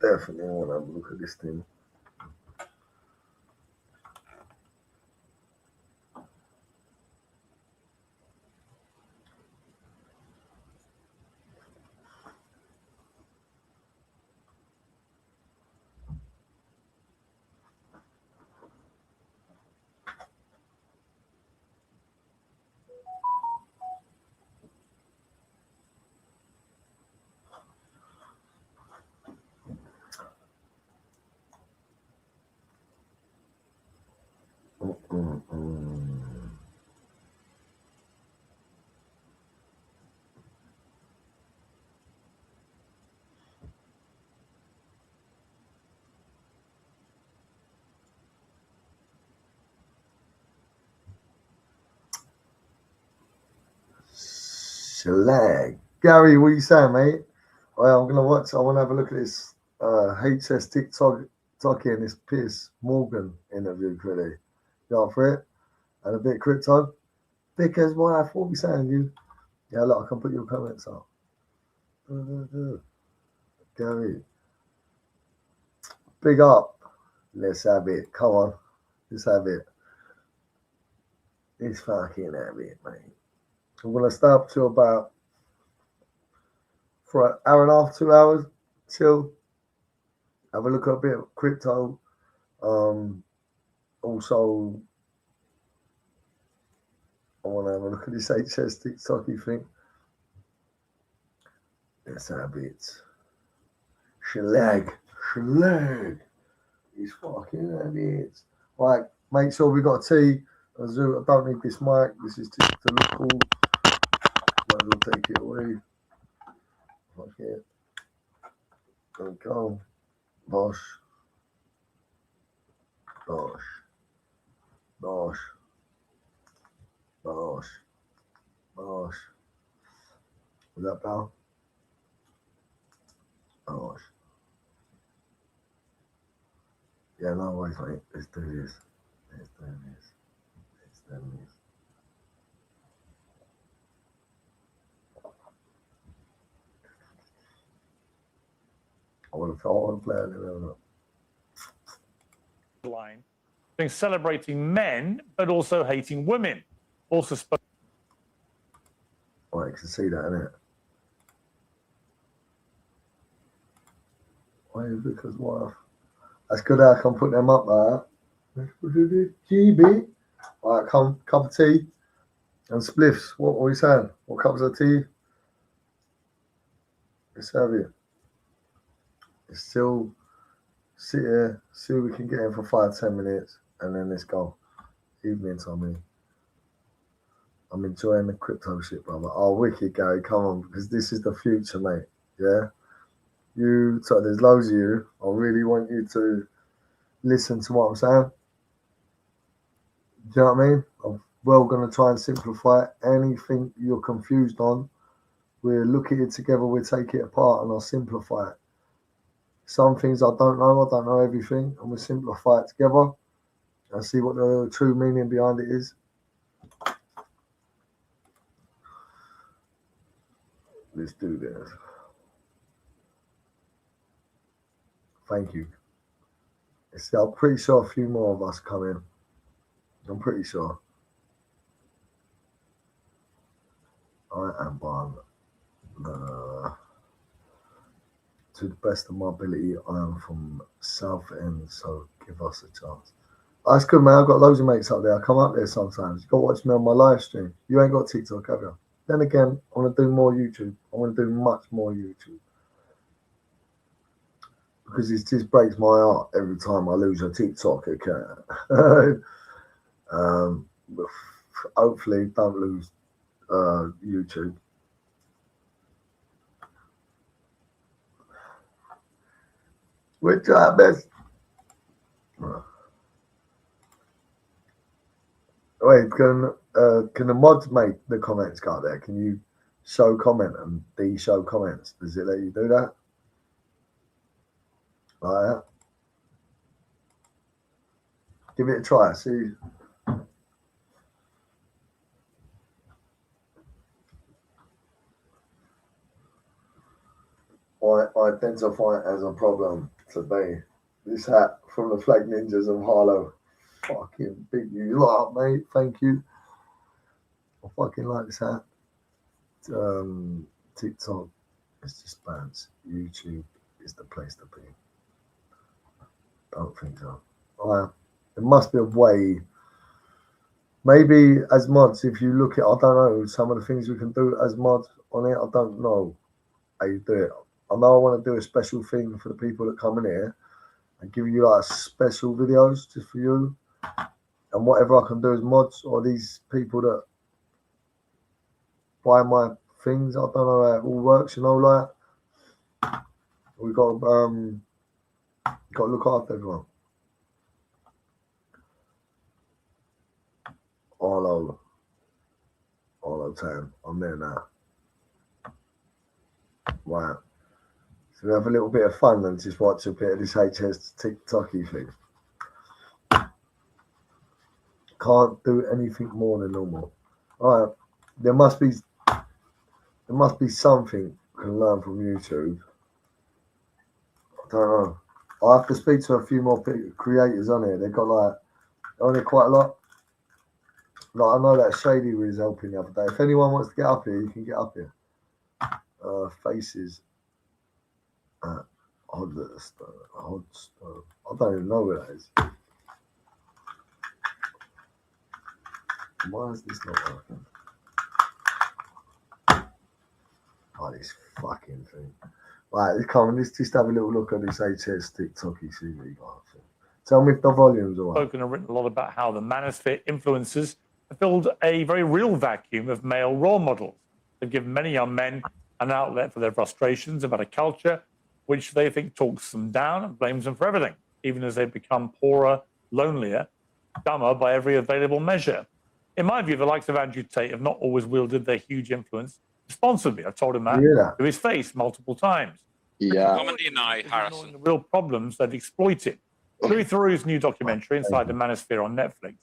Definitely want to have a look at this thing. Slag. Gary, what are you saying, mate? I'm gonna watch. I want to have a look at this HS TikTok and this Piers Morgan interview. Really, you up for it? And a bit of crypto. Because wife, what are we saying? You? Yeah, look, I can put your comments up. Gary, big up. Let's have it. Come on, let's have it. Let's fucking have it, mate. I'm gonna stay up till about for an hour and a half, 2 hours. Chill. Have a look at a bit of crypto. Also, I want to have a look at this HS TikToky thing. Let's have it. Shalag. He's fucking have it. Right, make sure we got a tea. I don't need this mic. This is just to look cool. Might as well take it away. Fuck it. There we go. Bosh. Bosh. Bosh. Bosh. Bosh. Was that pal? Bosh. Yeah, no worries, mate. Let's do this. Let's do this. Let's do this. I want to play a little line, being celebrating men, but also hating women. Also spoke. Well, you can see that, innit? Why? Because what? That's good. I can put them up there. GB. All right, come cup of tea and spliffs. What are we saying? What cups of tea? Let's have it. Let's still sit here, see what we can get in for 5-10 minutes, and then let's go. Evening, Tommy. I'm enjoying the crypto shit, brother. Oh, wicked, Gary. Come on, because this is the future, mate. Yeah? So there's loads of you. I really want you to listen to what I'm saying. Do you know what I mean? I'm going to try and simplify anything you're confused on. We'll look at it together, we'll take it apart, and I'll simplify it. Some things I don't know everything, and we'll simplify it together and see what the true meaning behind it is. Let's do this. Thank you. I'm pretty sure a few more of us come in. I'm pretty sure. I am on to the best of my ability. I am from South End, so give us a chance. That's good, man. I've got loads of mates up there. I come up there sometimes. You got to watch me on my live stream. You ain't got TikTok, have you? Then again, I want to do more YouTube. I want to do much more YouTube. Because it just breaks my heart every time I lose a TikTok account. Hopefully, don't lose YouTube. We're trying best. Wait, can the mods make the comments go there? Can you show comment and de-show comments? Does it let you do that? Like that? Give it a try. See. I identify it as a problem today. This hat from the Flag Ninjas of Harlow. Fucking big you lot, mate. Thank you. I fucking like this hat. TikTok, it's just bands. YouTube is the place to be. Don't think so. There must be a way. Maybe as mods, if you look at, I don't know, some of the things we can do as mods on it, I don't know how you do it. I know I want to do a special thing for the people that come in here and give you like special videos just for you. And whatever I can do as mods or these people that buy my things, I don't know how it all works, you know, like we got to look after everyone. All over time. I'm there now. Right. So we have a little bit of fun and just watch a bit of this HS TikToky thing. Can't do anything more than normal. All right. There must be something you can learn from YouTube. I don't know. I have to speak to a few more creators on here. They've got like only quite a lot. Like I know that Shady was helping the other day. If anyone wants to get up here, you can get up here. Faces. Hodster. I don't even know where that is. Why is this not working? Oh, this fucking thing. Right, come on, let's just have a little look at this HS TikToky CV. Tell me if the volume's all right. Spoken and written a lot about how the manosphere influencers have filled a very real vacuum of male role models. They've given many young men an outlet for their frustrations about a culture which they think talks them down and blames them for everything, even as they become poorer, lonelier, dumber by every available measure. In my view, the likes of Andrew Tate have not always wielded their huge influence responsibly. I've told him that to his face multiple times. Yeah. Commonly deny Harrison. The real problems they've exploited. Louis Theroux's new documentary, Inside the Manosphere on Netflix,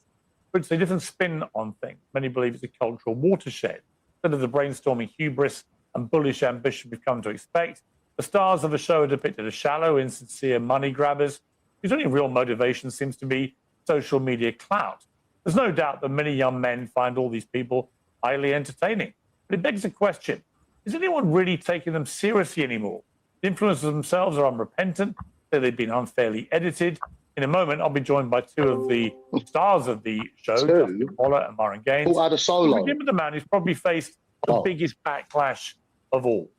puts a different spin on things. Many believe it's a cultural watershed. Instead of the brainstorming hubris and bullish ambition we've come to expect, the stars of the show are depicted as shallow, insincere money grabbers whose only real motivation seems to be social media clout. There's no doubt that many young men find all these people highly entertaining. But it begs the question, is anyone really taking them seriously anymore? The influencers themselves are unrepentant, say they've been unfairly edited. In a moment, I'll be joined by two of the stars of the show, Justin Waller and Myron Gaines. All out of solo. We'll begin with the man who's probably faced the biggest backlash of all.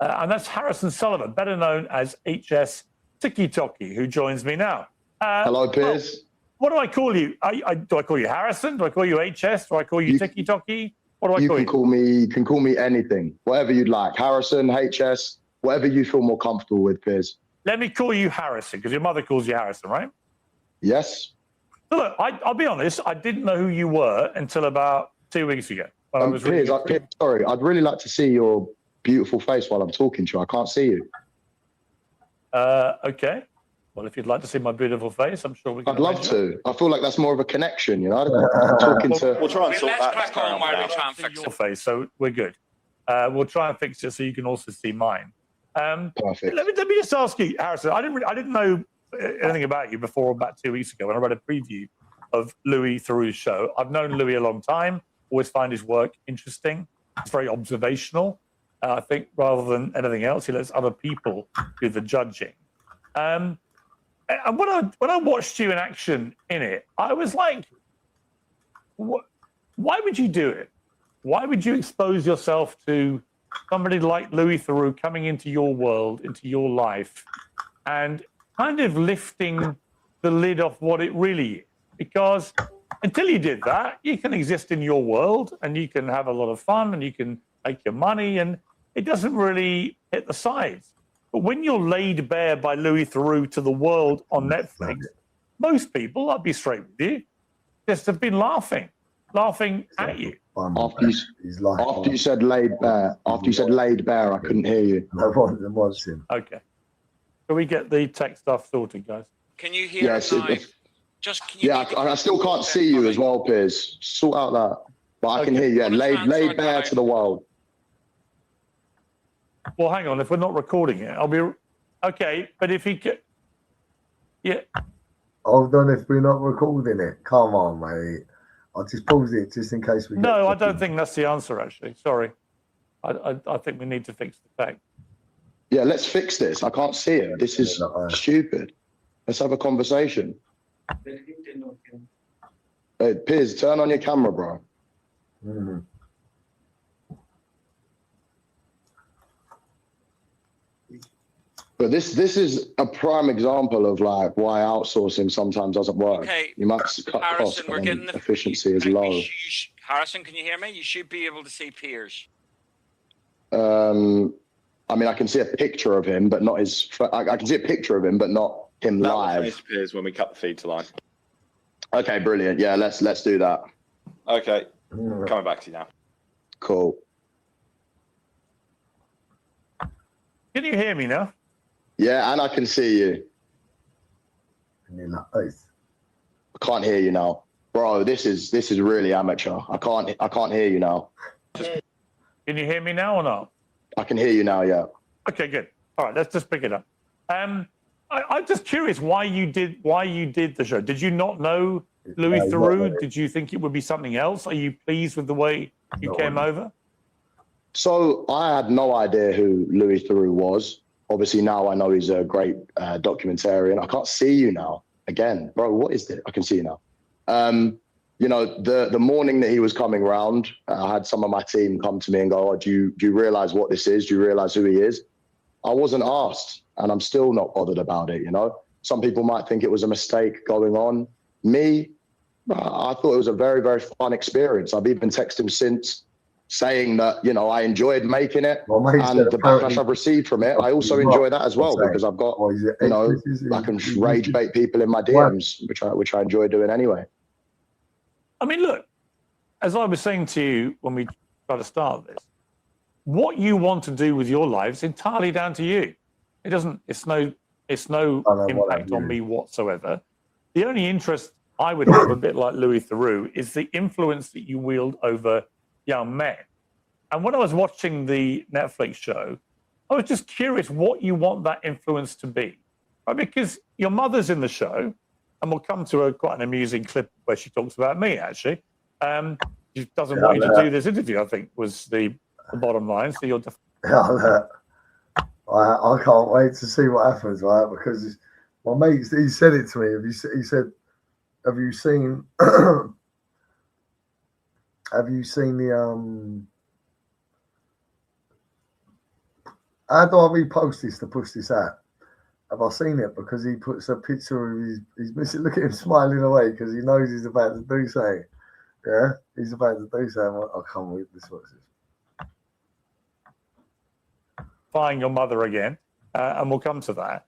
And that's Harrison Sullivan, better known as HS TikToky, who joins me now. Hello, Piers. What do I call you? Do I call you Harrison? Do I call you HS? Do I call you TikToky? What do I call you? You can call me anything, whatever you'd like. Harrison, HS, whatever you feel more comfortable with, Piers. Let me call you Harrison, because your mother calls you Harrison, right? Yes. So look, I'll be honest, I didn't know who you were until about 2 weeks ago. When I was Piers, sorry, I'd really like to see your beautiful face while I'm talking to you. I can't see you. Okay. Well, if you'd like to see my beautiful face, I'm sure we can. I'd love to. I feel like that's more of a connection, you know? We'll try and sort that. Let's crack on while we try and fix your face, so we're good. We'll try and fix it so you can also see mine. Perfect. Let me just ask you, Harrison. I didn't know anything about you before about 2 weeks ago when I read a preview of Louis Theroux's show. I've known Louis a long time. Always find his work interesting. It's very observational. I think rather than anything else, he lets other people do the judging. And when I watched you in action in it, I was like, why would you do it? Why would you expose yourself to somebody like Louis Theroux coming into your world, into your life, and kind of lifting the lid off what it really is? Because until you did that, you can exist in your world and you can have a lot of fun and you can make your money and it doesn't really hit the sides. But when you're laid bare by Louis Theroux to the world on Netflix, most people, I'll be straight with you, just have been laughing at you. After you said laid bare, I couldn't hear you. That was him. Okay. Can we get the tech stuff sorted, guys? Can you hear us live? I still can't see you as well, Piers. Sort out that. But I can hear you. Yeah, laid bare to the world. Well, hang on. If we're not recording it, I'll be okay. But if he could, yeah. Hold on, if we're not recording it. Come on, mate. I'll just pause it just in case we. No, I don't think that's the answer. Actually, sorry. I think we need to fix the fact. Yeah, let's fix this. I can't see it. This is stupid. Let's have a conversation. Hey, Piers, turn on your camera, bro. Mm-hmm. But this is a prime example of like why outsourcing sometimes doesn't work. Okay, You might cut Harrison, costs, we're but getting then the efficiency is low. Harrison, can you hear me? You should be able to see Piers. I mean, I can see a picture of him, but not his. I can see a picture of him, but not him That live. disappears when we cut the feed to live. Okay, brilliant. Yeah, let's do that. Okay, coming back to you now. Cool. Can you hear me now? Yeah, and I can see you. And you're like, oh, I can't hear you now, bro. This is really amateur. I can't hear you now. Can you hear me now or not? I can hear you now. Yeah. Okay, good. All right, let's just pick it up. I'm just curious why you did the show. Did you not know Louis Theroux? Did you think it would be something else? Are you pleased with the way you came over? So I had no idea who Louis Theroux was. Obviously now I know he's a great documentarian. I can't see you now. Again, bro, what is this? I can see you now. You know, the morning that he was coming round, I had some of my team come to me and go, oh, do you realize what this is? Do you realize who he is? I wasn't asked, and I'm still not bothered about it, you know? Some people might think it was a mistake going on. Me, I thought it was a very, very fun experience. I've even texted him since saying that, you know, I enjoyed making it, and the backlash I've received from it, I also enjoy that as well, because I've got, you know, I can rage bait people in my DMs, which I enjoy doing anyway. I mean, look, as I was saying to you when we tried to start this, what you want to do with your life is entirely down to you. It's no impact on me whatsoever. The only interest I would have, a bit like Louis Theroux, is the influence that you wield over young men. And when I was watching the Netflix show, I was just curious what you want that influence to be. Right? Because your mother's in the show, and we'll come to quite an amusing clip where she talks about me, actually. She doesn't want you to do this interview, I think, was the bottom line. So you're I can't wait to see what happens, right? Because my mate, he said it to me. He said, have you seen the how do I repost this to push this out? Have I seen it? Because he puts a picture of he's missing. Look at him smiling away because he knows he's about to do something. Yeah, he's about to do something. I can't wait this. What's this? Find your mother again, and we'll come to that.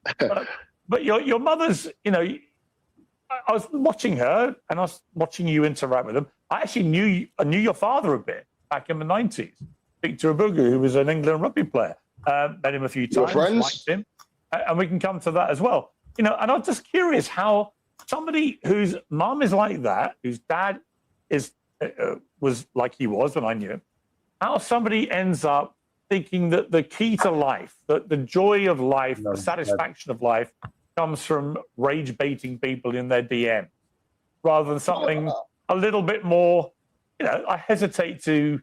But your mother's, you know, I was watching her and I was watching you interact with them. I actually knew your father a bit back in the 90s, Victor Abugu, who was an England rugby player. Met him a few times, liked him, and we can come to that as well. You know, and I'm just curious how somebody whose mum is like that, whose dad was like he was when I knew him, how somebody ends up thinking that the key to life, that the joy of life, the satisfaction of life comes from rage baiting people in their DM rather than something a little bit more, you know, I hesitate to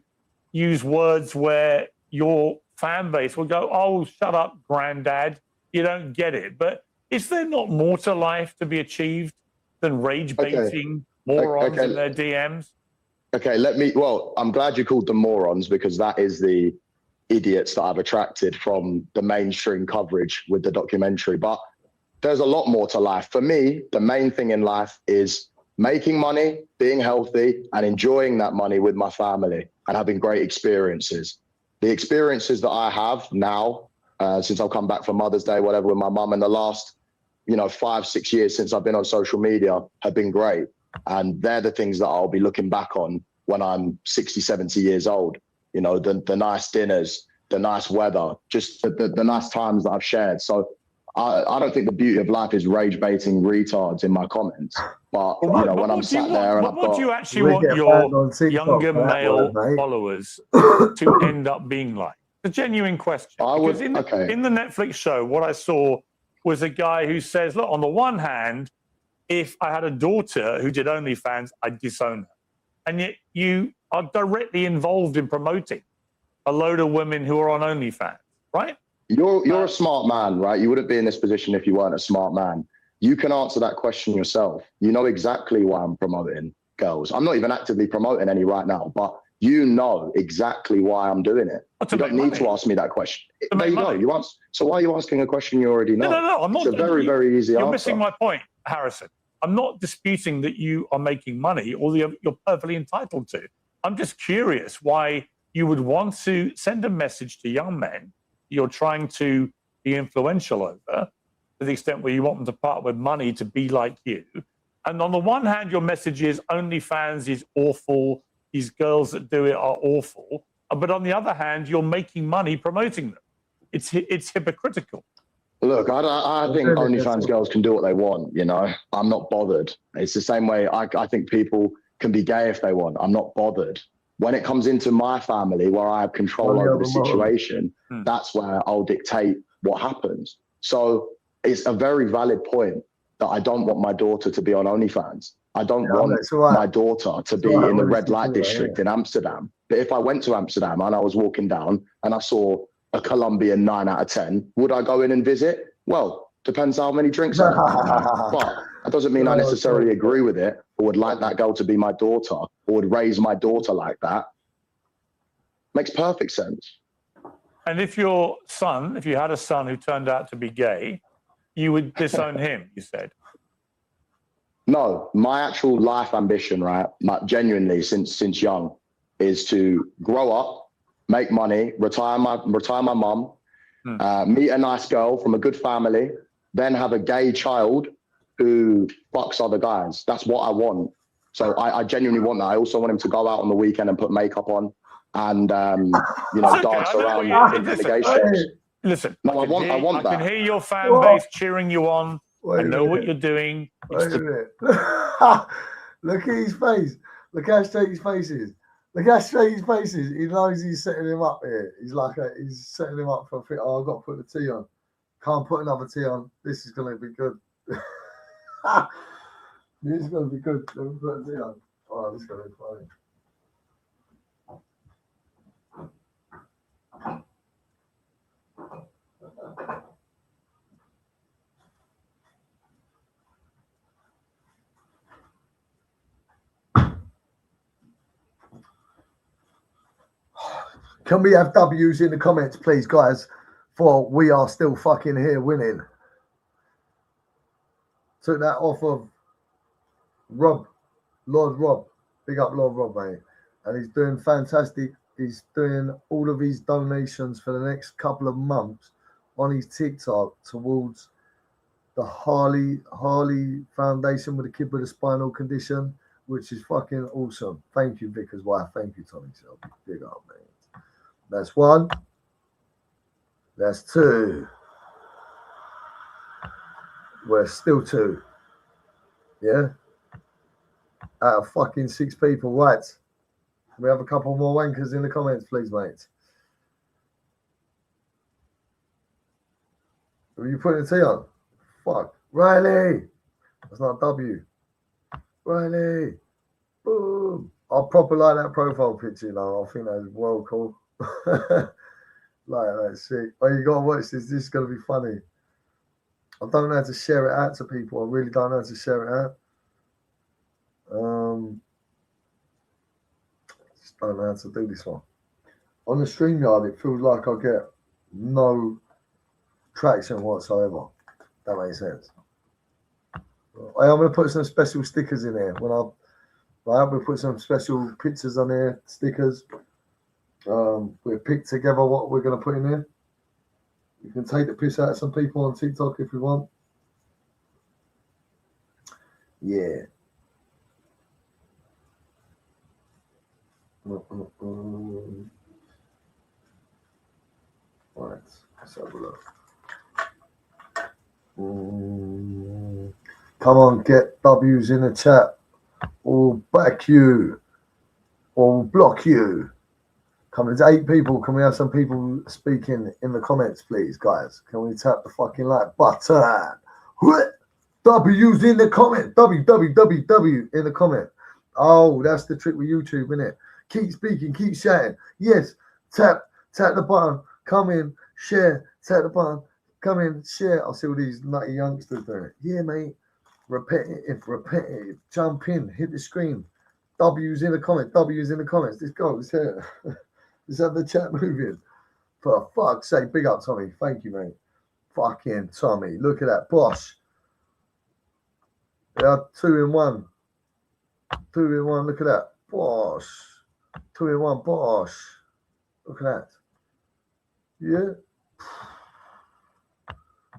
use words where your fan base will go, oh, shut up, granddad, you don't get it. But is there not more to life to be achieved than rage baiting morons in their DMs? Okay, I'm glad you called them morons, because that is the idiots that I've attracted from the mainstream coverage with the documentary. But there's a lot more to life. For me, the main thing in life is making money, being healthy, and enjoying that money with my family and having great experiences. The experiences that I have now, since I've come back for Mother's Day, whatever, with my mum, in the last, 5-6 years since I've been on social media, have been great. And they're the things that I'll be looking back on when I'm 60, 70 years old. The nice dinners, the nice weather, just the nice times that I've shared. So I don't think the beauty of life is rage baiting retards in my comments. But when I'm sat there and what do you actually want your younger male followers to end up being like? It's a genuine question. I would, because in the Netflix show, what I saw was a guy who says, look, on the one hand, if I had a daughter who did OnlyFans, I'd disown her. And yet you are directly involved in promoting a load of women who are on OnlyFans, right? You're a smart man, right? You wouldn't be in this position if you weren't a smart man. You can answer that question yourself. You know exactly why I'm promoting girls. I'm not even actively promoting any right now, but you know exactly why I'm doing it. You don't need to ask me that question. There you go. So why are you asking a question you already know? No, I'm not. It's a very, very easy answer. You're missing my point, Harrison. I'm not disputing that you are making money, or you're perfectly entitled to. I'm just curious why you would want to send a message to young men you're trying to be influential over, to the extent where you want them to part with money to be like you. And on the one hand, your message is OnlyFans is awful. These girls that do it are awful. But on the other hand, you're making money promoting them. It's hypocritical. Look, I think OnlyFans girls can do what they want, you know. I'm not bothered. It's the same way I think people can be gay if they want. I'm not bothered. When it comes into my family, where I have control over the situation, that's where I'll dictate what happens. So it's a very valid point that I don't want my daughter to be on OnlyFans. I don't want my daughter to be in the red light district in Amsterdam. But if I went to Amsterdam and I was walking down and I saw a Colombian 9 out of 10, would I go in and visit? Well, depends how many drinks I have. But that doesn't mean I necessarily agree with it or would like that girl to be my daughter or would raise my daughter like that. Makes perfect sense. And if you had a son who turned out to be gay, you would disown him, you said. No, my actual life ambition, right, genuinely since young, is to grow up, make money, retire my mum, meet a nice girl from a good family, then have a gay child who fucks other guys. That's what I want. So I genuinely want that. I also want him to go out on the weekend and put makeup on and dance around in the gay shows. Listen, no, I want that. I can hear your fan base cheering you on. I know what you're doing. Wait a minute. Look at his face. Look how straight his face is. Look how straight his face is. He knows he's setting him up here. He's setting him up for a fit. Oh, I've got to put the tea on. Can't put another tea on. This is going to be good. This is going to be good. Let me put the tea on. Oh, this is going to be funny. Can we have W's in the comments, please, guys? For we are still fucking here winning. Took that off of Rob, Lord Rob. Big up Lord Rob, mate. And he's doing fantastic. He's doing all of his donations for the next couple of months on his TikTok towards the Harley Foundation with a kid with a spinal condition, which is fucking awesome. Thank you, Vickers wife. Thank you, Tommy Shelby. Big up, mate. That's one. That's two. We're still two. Yeah? Out of fucking 6 people. Right. Can we have a couple more wankers in the comments, please, mate? Are you putting the T on? Fuck. Riley. That's not a W. Riley. Boom. I'll proper like that profile picture, you know. I think that's well cool. Like that shit. Oh, you gotta watch this. This is gonna be funny. I don't know how to share it out to people. I really don't know how to share it out. Just don't know how to do this one. On the StreamYard, it feels like I get no traction whatsoever. That makes sense. I'm gonna put some special stickers in here. We'll put some special pictures on here, stickers. We'll pick together what we're going to put in here. You can take the piss out of some people on TikTok if you want. Yeah. Right, let's have a look. Come on, get W's in the chat. Or back you. Or block you. Come, there's 8 people. Can we have some people speaking in the comments, please, guys? Can we tap the fucking like button? W's in the comment. W in the comment. Oh, that's the trick with YouTube, isn't it? Keep speaking, keep shouting. Yes, tap the button. Come in, share. Tap the button. Come in, share. I'll see all these nutty youngsters doing it. Yeah, mate. Repetitive. Jump in, hit the screen. W's in the comment. W's in the comments. Let's go. Let's hear it. Let's have the chat moving. For fuck's sake, big up, Tommy. Thank you, mate. Fucking Tommy. Look at that. Bosh. Yeah, 2 in 1. 2 in 1. Look at that. Bosh. 2 in 1. Bosh. Look at that. Yeah.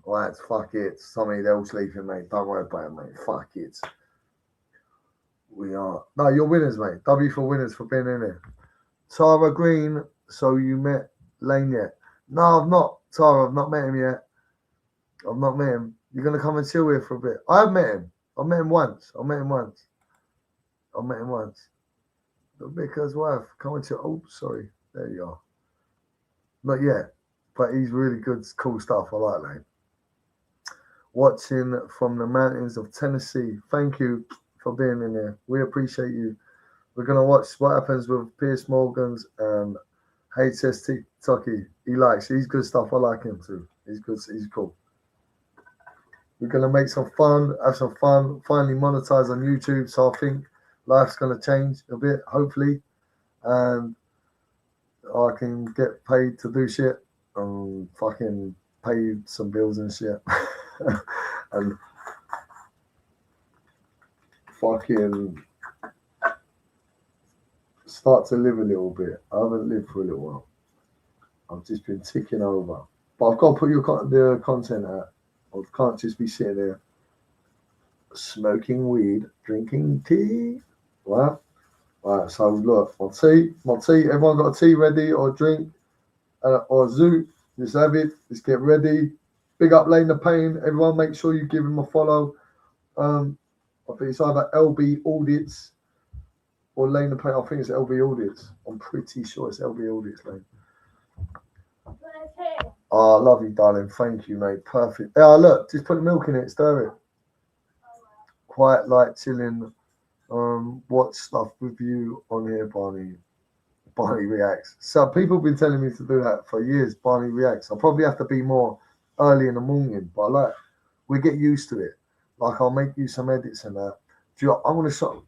All right, fuck it. Tommy, they're all sleeping, mate. Don't worry about it, mate. Fuck it. We are. No, you're winners, mate. W for winners for being in here. Tara Green, so you met Lane yet? No, I've not. Tara, I've not met him yet. I've not met him. You're going to come and chill here for a bit. I have met him. I met him once. The vicar's wife. Come and chill. Oh, sorry. There you are. Not yet. But he's really good, cool stuff. I like Lane. Watching from the mountains of Tennessee. Thank you for being in here. We appreciate you. We're going to watch what happens with Piers Morgan's and HST Tucky. He's good stuff. I like him too. He's good. He's cool. We're going to make some fun, have some fun, finally monetize on YouTube. So I think life's going to change a bit, hopefully. And I can get paid to do shit and fucking pay some bills and shit. And fucking start to live a little bit. I haven't lived for a little while. I've just been ticking over. But I've got to put the content out. I can't just be sitting there smoking weed, drinking tea. Right? Right, so look, my tea. Everyone got a tea ready or a drink or a zoo? Just have it. Let's get ready. Big up Lane the Pain. Everyone make sure you give him a follow. I think it's either LB Audits or Lane the Pain. I think it's LB Audits. I'm pretty sure it's LB Audits, Lane. Oh, love you, darling. Thank you, mate. Perfect. Yeah, look, just put the milk in it, stir it. Quite like chilling. Watch stuff with you on here, Barney. Barney Reacts. So people have been telling me to do that for years. Barney Reacts. I'll probably have to be more early in the morning, but we get used to it. Like, I'll make you some edits and that. I want to show.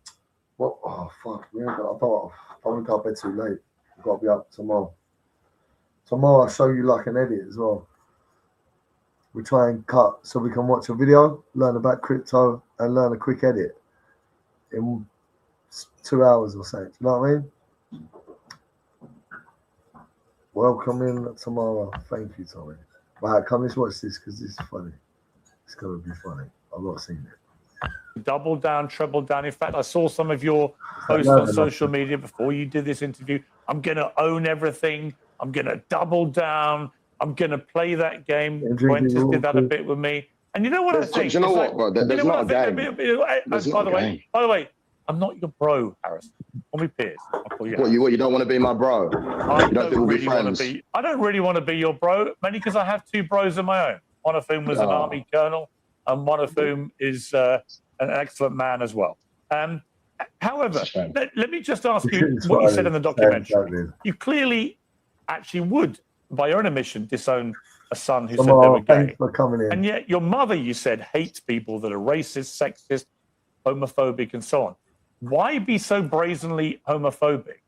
What? Oh fuck! I don't want to go to bed too late. I've got to be up tomorrow. Tomorrow I'll show you like an edit as well. We try and cut so we can watch a video, learn about crypto, and learn a quick edit in 2 hours or so. Do you know what I mean? Welcome in tomorrow. Thank you, Tommy. Right, come let's watch this because this is funny. It's gonna be funny. I've not seen it. Double down, treble down. In fact, I saw some of your posts on social media before you did this interview. I'm gonna own everything. I'm gonna double down. I'm gonna play that game. Quentin just did that a bit with me. And you know what I think? Do you know what, bro? There's not a game. By the way, I'm not your bro, Harrison. Call me Piers. I'll call you. What you don't want to be my bro? I don't really want to be your bro, mainly because I have 2 bros of my own. One of whom was an army colonel, and one of whom is an excellent man as well. However, let me just ask you what you said in the documentary. You clearly actually would, by your own admission, disown a son who said they were gay. For coming in. And yet your mother, you said, hates people that are racist, sexist, homophobic, and so on. Why be so brazenly homophobic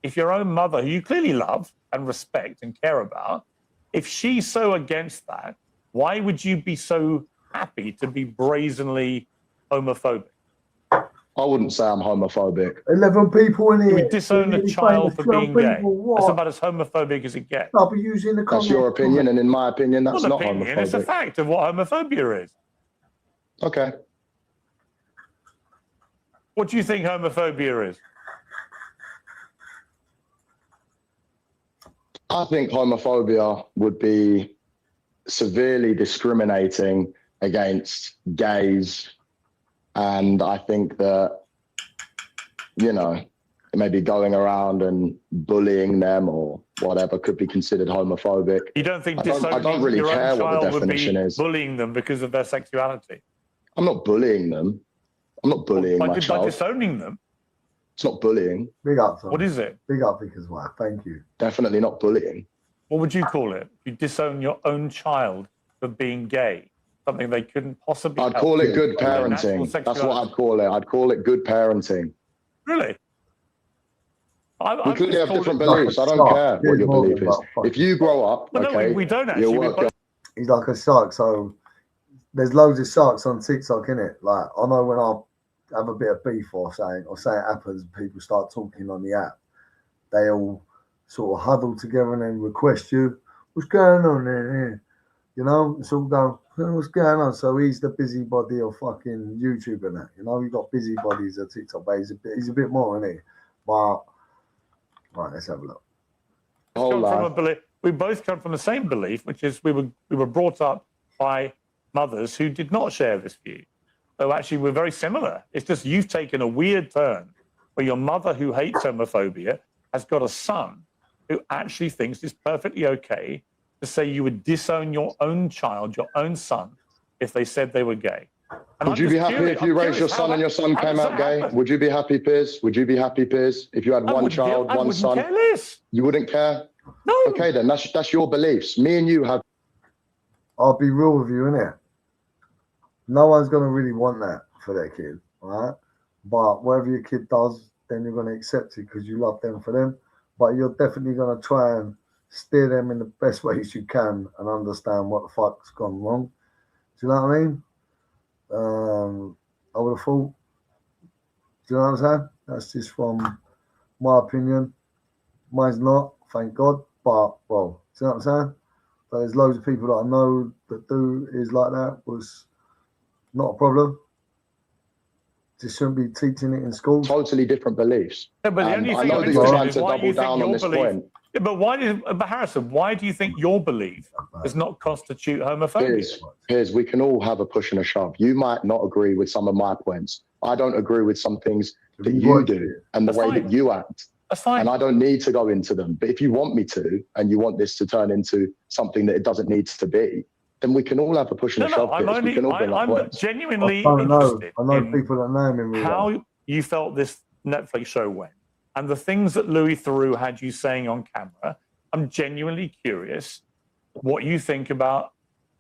if your own mother, who you clearly love and respect and care about, if she's so against that, why would you be so happy to be brazenly homophobic? I wouldn't say I'm homophobic. 11 people in here. You would disown a child for being gay. That's about as homophobic as it gets. I'll be using the That's your opinion, and in my opinion, that's not homophobic. It's a fact of what homophobia is. Okay. What do you think homophobia is? I think homophobia would be severely discriminating against gays. And I think that, maybe going around and bullying them or whatever could be considered homophobic. You don't think I don't disowning really your care own what the child would be definition is. bullying them because of their sexuality? I'm not bullying them. I'm not bullying my By child. disowning them, It's not bullying. Big up, Tom. what is it? Big up, Vickers wife. Thank you. Definitely not bullying. What would you call it? You disown your own child for being gay, something they couldn't possibly. I'd call it good Their natural parenting. That's what sexuality. I'd call it. I'd call it good parenting. Really? We clearly have different like beliefs. a I don't shark. care what your Morgan, belief is. but If you grow up, Well, okay, no, we don't actually. you'll We work both- He's like a shark. So there's loads of sharks on TikTok, innit? Like, I know when I have a bit of beef or say it happens, people start talking on the app, they all sort of huddle together and then request you, what's going on there? You know, it's all going, what's going on? So he's the busybody of fucking YouTube and that. You know, you got busybodies of TikTok, but he's a bit more, isn't he? But right, let's have a look. whole come from life. a belief. We both come from the same belief, which is we were brought up by mothers who did not share this view. So actually, we're very similar. It's just you've taken a weird turn where your mother, who hates homophobia, has got a son who actually thinks it's perfectly okay to say you would disown your own child, your own son, if they said they were gay. And Would you be happy if you raised your son and your son came out gay? Would you be happy, Piers? Would you be happy, Piers, if you had one child, one son? I wouldn't care less. You wouldn't care? No. Okay, then that's your beliefs. Me and you have. I'll be real with you, innit? No one's gonna really want that for their kid, right? But whatever your kid does, then you're gonna accept it because you love them for them. But you're definitely gonna try and steer them in the best ways you can and understand what the fuck's gone wrong. Do you know what I mean? I would have thought. Do you know what I'm saying? That's just from my opinion. Mine's not, thank God. But well, do you know what I'm saying? But there's loads of people that I know that do is like that. Was not a problem. Just shouldn't be teaching it in school. Totally different beliefs. Yeah, but the only I thing know I'm that you're interested trying is to why double you think down on your this belief. point. Yeah, but Harrison, why do you think your belief does not constitute homophobia? Piers, we can all have a push and a shove. You might not agree with some of my points. I don't agree with some things that you do and the That's way fine. that you act. That's fine. And I don't need to go into them. But if you want me to, and you want this to turn into something that it doesn't need to be, then we can all have a push and a shove. We can all bring up I'm points. genuinely I know interested in people that know him in real life. how you felt this Netflix show went and the things that Louis Theroux had you saying on camera. I'm genuinely curious what you think about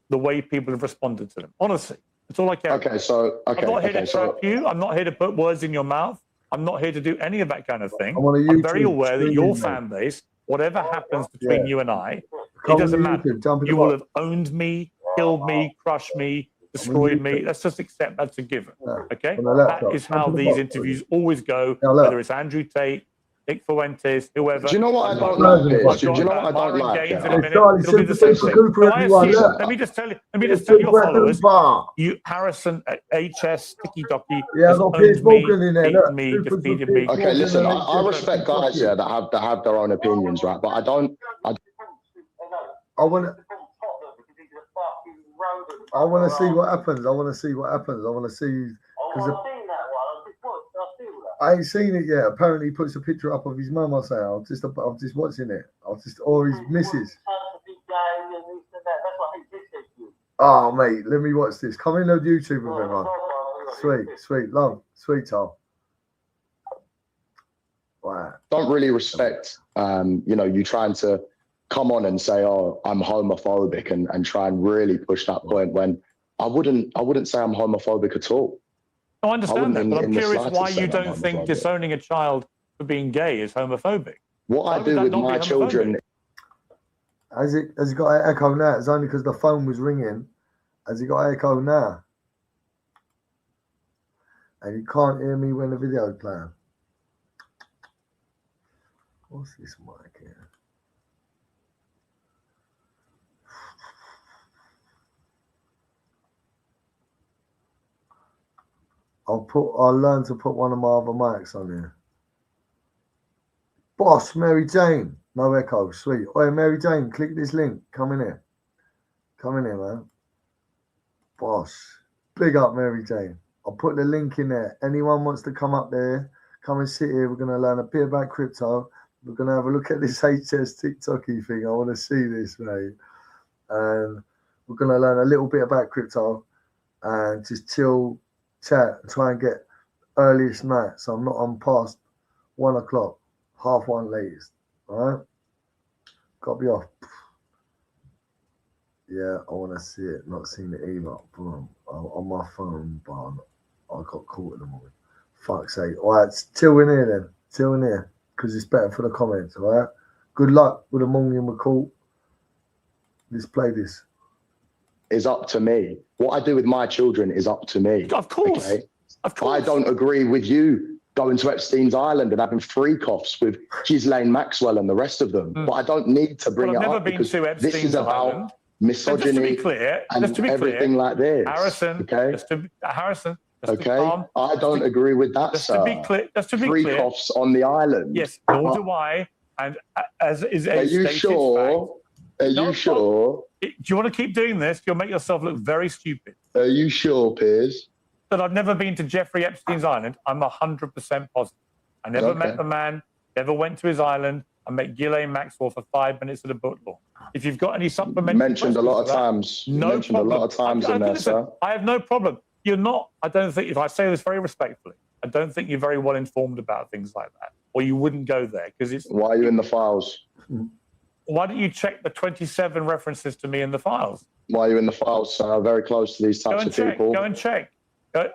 the way people have responded to them. Honestly, that's all I care about. I'm not here to trap you. I'm not here to put words in your mouth. I'm not here to do any of that kind of thing. I'm very aware that your fan base, whatever happens between you and I, it doesn't matter. You will have owned me, killed me, crushed me, destroyed me. Let's just accept that's a given. Okay? That is how these interviews always go, whether it's Andrew Tate, Nick Fuentes, whoever. Do you know what I don't like, Piers? Do you know what I don't Byron like? Gaines Yeah? in a minute. It'll be the same thing. So I assume, let me just tell your followers, you Harrison at HS Tiki Doki has owned me, beaten me, defeated me. Okay, listen, I respect guys here that have their own opinions, right? But I don't. I want to see what happens. I want to see because I ain't seen it yet. Apparently, he puts a picture up of his mum. I say, I'm just watching it. Or his missus. Oh, mate, let me watch this. Come in on YouTube with him, man. Sweet, love, sweet Tom. Wow. Don't really respect, you trying to come on and say, "Oh, I'm homophobic," and try and really push that point when I wouldn't say I'm homophobic at all. No, I understand that, but I'm curious why you don't I'm think homophobic. disowning a child for being gay is homophobic. What I do with my children. Has it got an echo now? It's only because the phone was ringing. Has it got an echo now? And you can't hear me when the video's playing. What's this mic here? I'll learn to put one of my other mics on here. Boss, Mary Jane. No echo, sweet. Oi, Mary Jane, click this link. Come in here. Come in here, man. Boss. Big up, Mary Jane. I'll put the link in there. Anyone wants to come up there, come and sit here. We're going to learn a bit about crypto. We're going to have a look at this HS TikToky thing. I want to see this, mate. And we're going to learn a little bit about crypto and just chill, chat, and try and get earliest night. So I'm not on past 1 o'clock, 1:30 latest. All right? Got to be off. Yeah, I want to see it. Not seen it either. Boom. On my phone, but I got caught in the morning. Fuck's sake. All right, chill in here then. Chill in here. Because it's better for the comments, all right? Good luck with the morning we're caught. Let's play this. Is up to me. What I do with my children is up to me. Of course. Okay? Of course. I don't agree with you going to Epstein's Island and having freak-offs with Ghislaine Maxwell and the rest of them. But I don't need to bring Well, I've it never up been because to this is Epstein's about Island. misogyny and everything like this. Harrison, okay? Harrison, just Okay, calm, I don't agree with that, just sir. to be clear, Freak-offs on the island. yes, nor do I. And as is a Are you stated sure? Are No, you sure? fact, do you want to keep doing this? You'll make yourself look very stupid. Are you sure, Piers? That I've never been to Jeffrey Epstein's island. I'm 100% positive. I never Okay. met the man. Never went to his island. I met Ghislaine Maxwell for 5 minutes at a book launch. If you've got any supplementary Mentioned a lot of questions for that, times. no Mentioned problem. a lot of times in there, listen, sir. I have no problem. You're not, I don't think, if I say this very respectfully, I don't think you're very well informed about things like that, or you wouldn't go there because it's. Why are you in the files? Why don't you check the 27 references to me in the files? Why are you in the files, sir? Very close to these Go types and of check. people. Go and check.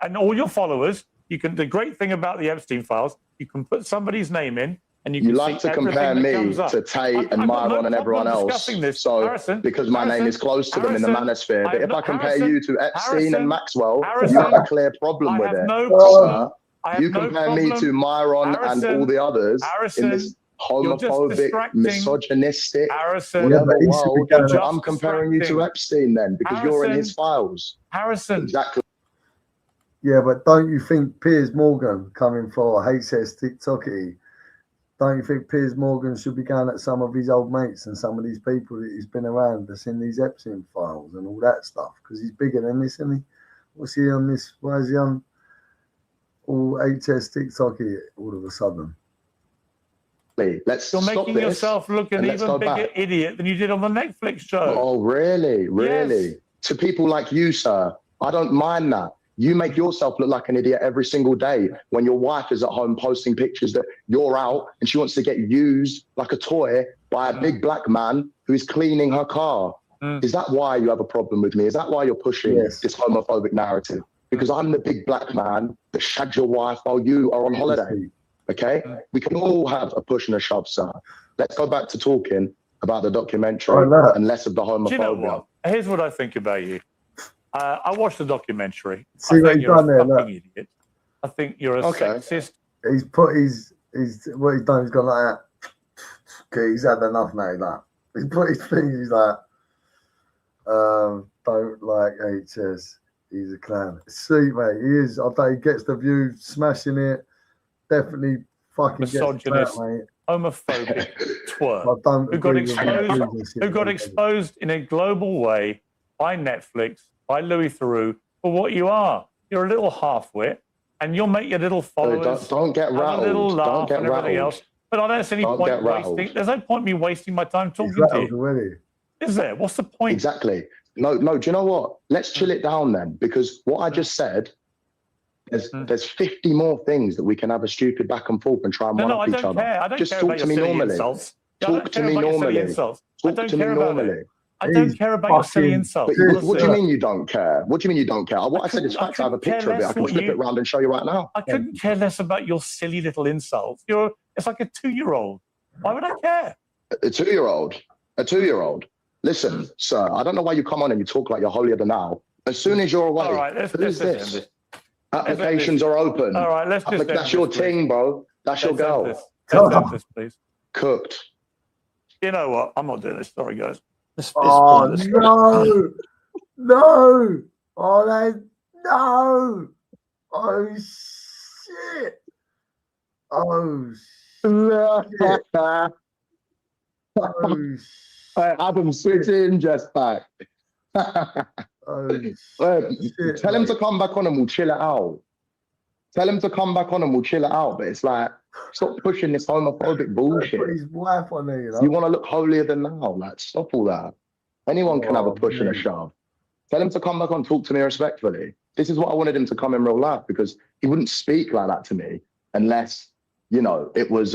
And all your followers, you can. The great thing about the Epstein files, you can put somebody's name in, and you can You like see to compare everything that me comes up. to Tate I've and got no Myron and everyone problem else. discussing this. So, Harrison, because my name is close to them in the Harrison, manosphere. But if I compare you to Epstein Harrison, and Maxwell, Harrison, you have a clear problem I with have it. no Oh. problem. I have You no compare me problem. to Myron and Harrison, all the others Harrison, in this you're just homophobic, distracting. misogynistic, Harrison, Yeah, whatever but he should be world. going just I'm comparing you to distracting. Epstein then because you're in his Harrison, files. Harrison, Exactly. Yeah, but don't you think Piers Morgan coming for HS TikToky? Don't you think Piers Morgan should be going at some of his old mates and some of these people that he's been around that's in these Epstein files and all that stuff? Because he's bigger than this, isn't he? What's he on this? Why is he on all HS TikToky all of a sudden? Let's you're stop making this yourself look an and let's even go bigger back. idiot than you did on the Netflix show. Oh, really? Really? Yes. To people like you, sir, I don't mind that. You make yourself look like an idiot every single day when your wife is at home posting pictures that you're out and she wants to get used like a toy by a big black man who is cleaning her car. Is that why you have a problem with me? Is that why you're pushing Yes. this homophobic narrative? Because I'm the big black man that shagged your wife while you are on holiday. Okay? We can all have a push and a shove, sir. Let's go back to talking about the documentary Why not? and less of the homophobia. Do you know what? Here's what I think about you. I watched the documentary. See I what think he's you're done there, a look. fucking idiot. I think you're a Okay. sexist. He's put his what he's done. He's gone like that. Okay, he's had enough now. Like he's put his thing. He's like, don't like HS. He's a clown. Sweet mate. He is. I think he gets the view, smashing it. Definitely fucking gets the Misogynist. clout, mate. Homophobic twerp. I don't Who got agree with exposed- his views and shit. Who got exposed in a global way by Netflix, by Louis Theroux, for what you are. You're a little half-wit, and you'll make your little So followers don't get have a little rattled. laugh Don't get and everything rattled. else. But I don't see any Don't point get rattled. wasting. There's no point me wasting my time He's talking to rattled you. already. Is there? What's the point? Exactly. No, do you know what? Let's chill it down then, because what I just said, there's 50 more things that we can have a stupid back and forth and try and No, one no, up I each don't other. care. I don't Just care talk about to your me silly normally. insults. I Talk don't to care me about your silly normally. insults. I Talk don't to me care about normally. it. I don't He's care about your silly fucking- insults. But Yes, what do you sir. mean you don't care? What do you mean you don't care? What I said is couldn't- facts. I have a couldn't picture of it. care I can less flip what it around and show you right now. I couldn't care less about your silly little insults. It's like a 2-year-old. Why would I care? A 2-year-old. A 2-year-old. Listen, sir, I don't know why you come on and you talk like you're holier than thou. As soon as you're away, All right, let's who is end this? this. Applications are open. All right, let's just end That's your this, please. ting, bro. That's your Let's end girl. this. Let's end this, please. Cooked. You know what? I'm not doing this. Sorry, guys. It's Oh pointless. no, no! Oh no! Oh shit! Oh shit! Oh shit! Adam, switch in just back. Oh shit! Tell him mate. to come back on and we'll chill it out. Tell him to come back on and we'll chill it out. But it's like, stop pushing this homophobic bullshit. Put his wife on there, you know. You want to look holier than thou. Like, stop all that. Anyone can have a push and a shove. Tell him to come back on, talk to me respectfully. This is what I wanted him to come in real life, because he wouldn't speak like that to me unless, you know, it was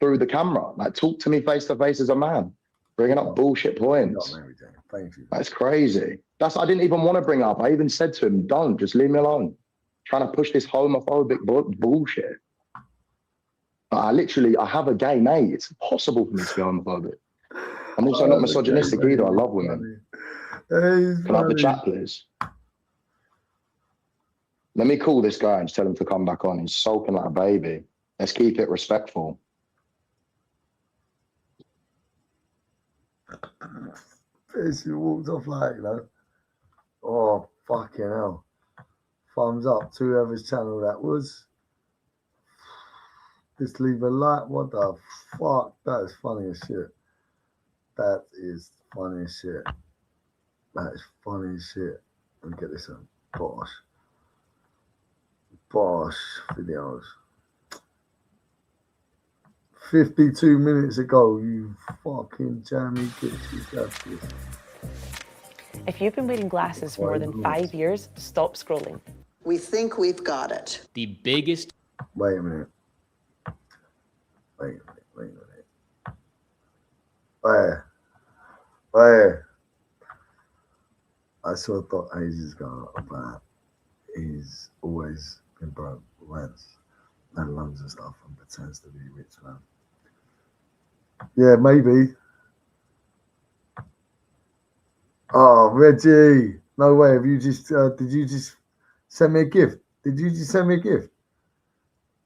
through the camera. Like, talk to me face to face as a man. Bringing up bullshit points. Thank you. That's crazy. I didn't even want to bring up. I even said to him, don't, just leave me alone. Trying to push this homophobic bullshit. I have a gay mate. It's impossible for me to be homophobic. I'm also not misogynistic either. I love women. Can I have the chat, please? Let me call this guy and just tell him to come back on. He's sulking like a baby. Let's keep it respectful. She walked off like, you know. Oh, fucking hell. Thumbs up to whoever's channel that was. Just leave a like. What the fuck? That is funny as shit. That is funny as shit. That is funny as shit. Let me get this on. Bosh videos. 52 minutes ago, you fucking jammy bitch. If you've been wearing glasses for more than 5 years, stop scrolling. We think we've got it. The biggest. Wait a minute. Wait. I saw a thought ages ago about he's always been broke, rents and loans and stuff, and pretends to be a rich man. Yeah, maybe. Oh, Reggie. No way. Have you just did you just send me a gift? Did you just send me a gift?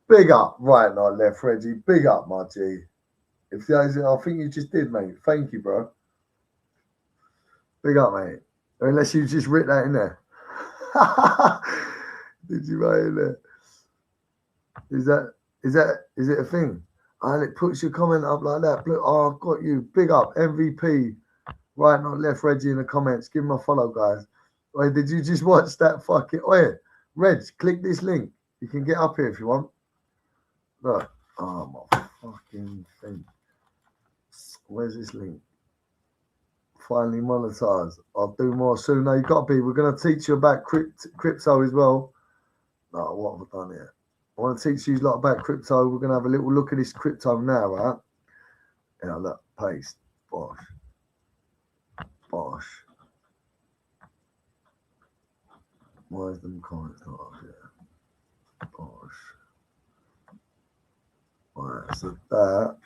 Big up, right, not left, Reggie. Big up, my G. If I think you just did, mate. Thank you, bro. Big up, mate. Unless you just writ that in there. Did you write in there? Is it a thing? And it puts your comment up like that. Oh, I've got you. Big up, MVP. Right, not left, Reggie in the comments. Give him a follow, guys. Wait, did you just watch that fucking? Oh yeah, Reg, click this link. You can get up here if you want. Look. Oh my fucking thing. Where's this link? Finally monetized. I'll do more soon. No, you got to be. We're going to teach you about crypto as well. No, what have I done here? I want to teach you a lot about crypto. We're going to have a little look at this crypto now, right? Yeah, look, paste. Bosh. Why is them comments not up here? Bosh. Right, so that.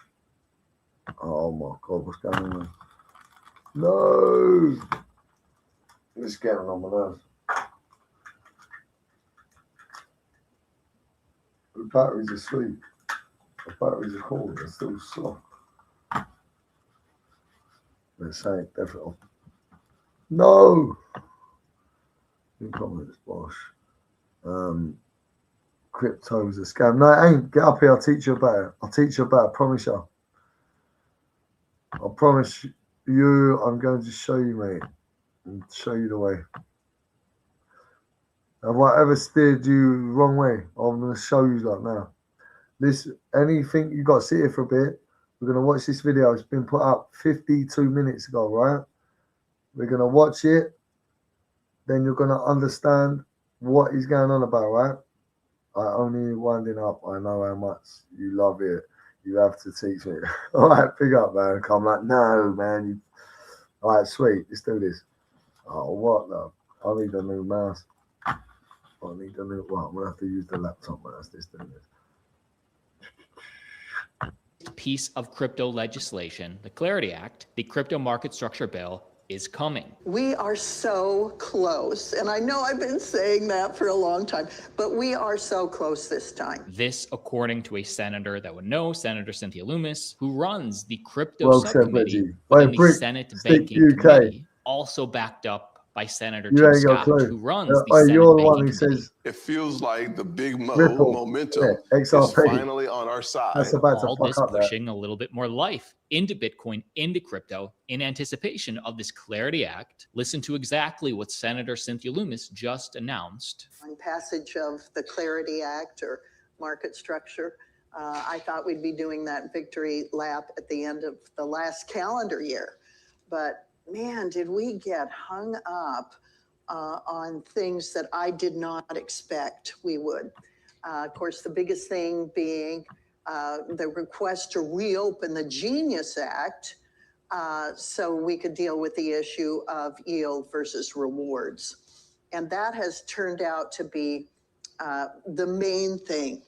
Oh my God, what's going on? No! It's getting on my nerves. The batteries are asleep. The batteries are cool. They're still soft. They're saying definitely. No! New comments, Bosh. Crypto's a scam. No, it ain't. Get up here. I'll teach you about it. I promise you. I promise you, I'm going to show you, mate. And show you the way. Have I ever steered you the wrong way? I'm going to show you like now. Anything, you got to sit here for a bit. We're going to watch this video. It's been put up 52 minutes ago, right? We're going to watch it. Then you're going to understand what is going on about, right? I only winding up. I know how much you love it. You have to teach me. All right, pick up, man. I'm like, no, man. All right, sweet. Let's do this. Oh, what, though? I need a new mouse. I'm going to have to use the laptop mouse. Let's do this. Piece of crypto legislation, the Clarity Act, the Crypto Market Structure Bill, is coming. We are so close. And I know I've been saying that for a long time, but we are so close this time. This, according to a senator that would know, Senator Cynthia Lummis, who runs the crypto subcommittee within the Senate Banking Committee, also backed up by Senator You Tim ain't got a Scott, clue. who runs the Oh, Senate you're the Banking one who Committee. says It feels like the big Ripple, momentum yeah, is XRP. finally on our side. That's about to All fuck this up there. pushing a little bit more life into Bitcoin, into crypto, in anticipation of this Clarity Act. Listen to exactly what Senator Cynthia Lummis just announced. On passage of the Clarity Act or market structure, I thought we'd be doing that victory lap at the end of the last calendar year. But man, did we get hung up on things that I did not expect we would. Of course, the biggest thing being the request to reopen the Genius Act so we could deal with the issue of yield versus rewards. And that has turned out to be the main thing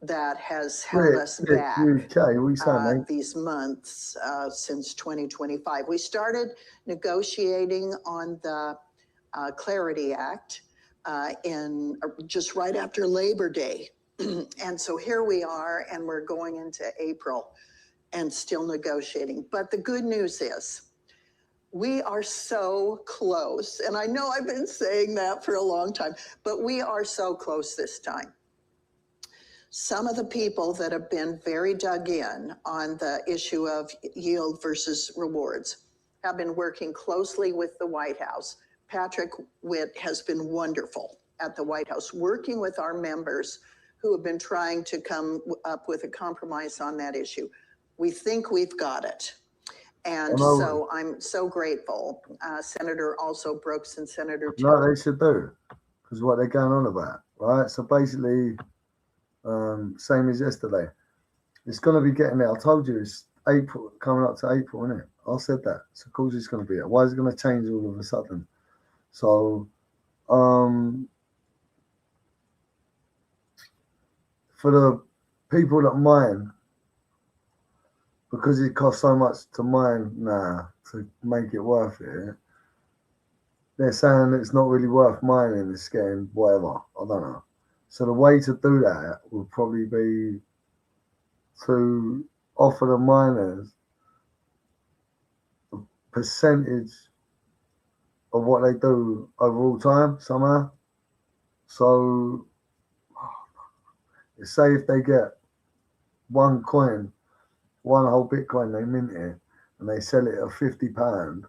that has held us back UK, what you saying, mate? these months since 2025. We started negotiating on the Clarity Act in just right after Labor Day. And so here we are, and we're going into April and still negotiating. But the good news is we are so close. And I know I've been saying that for a long time, but we are so close this time. Some of the people that have been very dug in on the issue of yield versus rewards have been working closely with the White House. Patrick Witt has been wonderful at the White House, working with our members who have been trying to come up with a compromise on that issue. We think we've got it. And so I'm so grateful. Senator also Brooks and Senator No, they should do, because what they're going on about, right? So basically, same as yesterday. It's going to be getting there. I told you it's April, coming up to April, isn't it? I said that. So of course it's going to be it. Why is it going to change all of a sudden? So, for the people that mine, because it costs so much to mine now to make it worth it, they're saying it's not really worth mining. It's getting whatever. I don't know. So the way to do that would probably be to offer the miners a percentage of what they do over all time somehow. So say if they get one coin, one whole Bitcoin, they mint it and they sell it at £50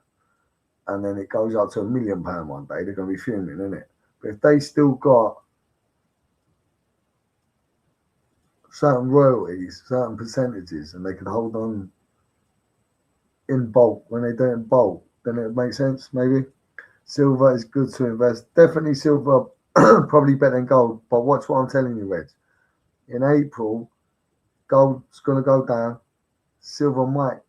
and then it goes up to £1 million one day, they're going to be fuming, isn't it? But if they still got certain royalties, certain percentages, and they could hold on in bulk, when they do it in bulk, then it makes sense, maybe. Silver is good to invest. Definitely silver, probably better than gold. But watch what I'm telling you, Reg. In April, gold's going to go down. Silver might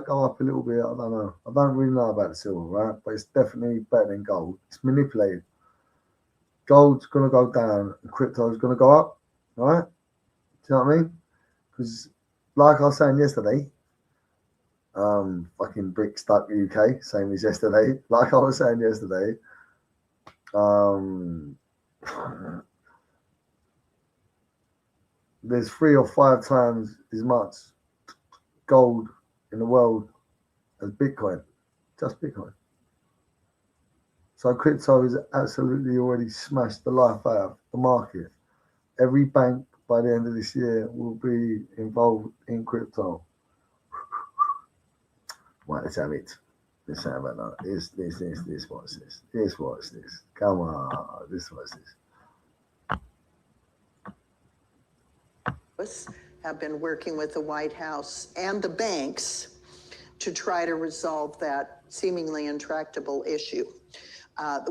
go up a little bit. I don't know. I don't really know about the silver, right? But it's definitely better than gold. It's manipulated. Gold's going to go down and crypto's going to go up, right? Do you know what I mean? Because like I was saying yesterday, fucking brick stuck UK, same as yesterday. Like I was saying yesterday, there's 3 or 5 times as much gold in the world as Bitcoin, just Bitcoin. So crypto has absolutely already smashed the life out of the market. Every bank by the end of this year will be involved in crypto. Right, let's have it. Let's have it now. This, what's this? This, what's this? Come on, this, what's this? Have been working with the White House and the banks to try to resolve that seemingly intractable issue.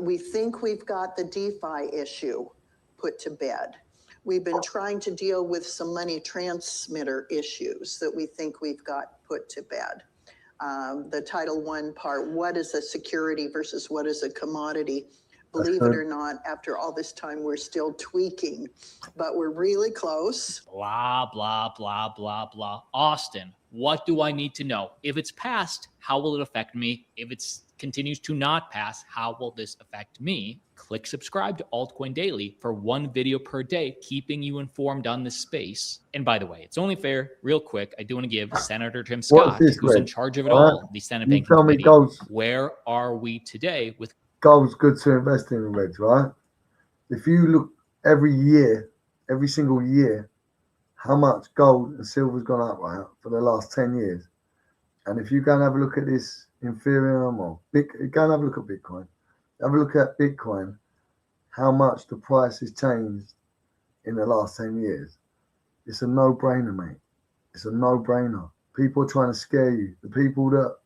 We think we've got the DeFi issue put to bed. We've been trying to deal with some money transmitter issues that we think we've got put to bed. The Title I part, what is a security versus what is a commodity? Believe it or not, after all this time, we're still tweaking, but we're really close. Blah, blah, blah, blah, blah. Austin, what do I need to know? If it's passed, how will it affect me? If it continues to not pass, how will this affect me? Click subscribe to Altcoin Daily for 1 video per day, keeping you informed on this space. And by the way, it's only fair, real quick, I do want to give Senator Tim Scott, who's in charge of it all, the Senate Banking Committee, where are we today with gold's good to invest in, Reg, right? If you look every year, every single year, how much gold and silver's gone up, right, for the last 10 years. And if you go and have a look at this Ethereum or go and have a look at Bitcoin. Have a look at Bitcoin, how much the price has changed in the last 10 years. It's a no-brainer, mate. It's a no-brainer. People are trying to scare you. The people that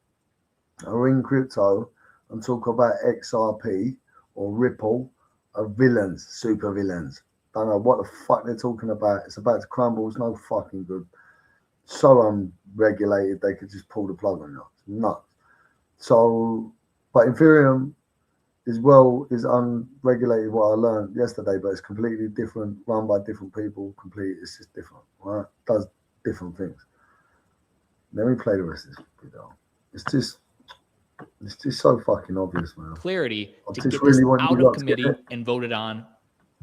are in crypto and talk about XRP or Ripple are villains, super villains. Don't know what the fuck they're talking about. It's about to crumble. It's no fucking good. So unregulated, they could just pull the plug on you. It's nuts. So, but Ethereum is unregulated, what I learned yesterday, but it's completely different, run by different people, it's just different, right? It does different things. Let me play the rest of this video. It's just so fucking obvious, man. Clarity I to just get this really out of committee and voted on.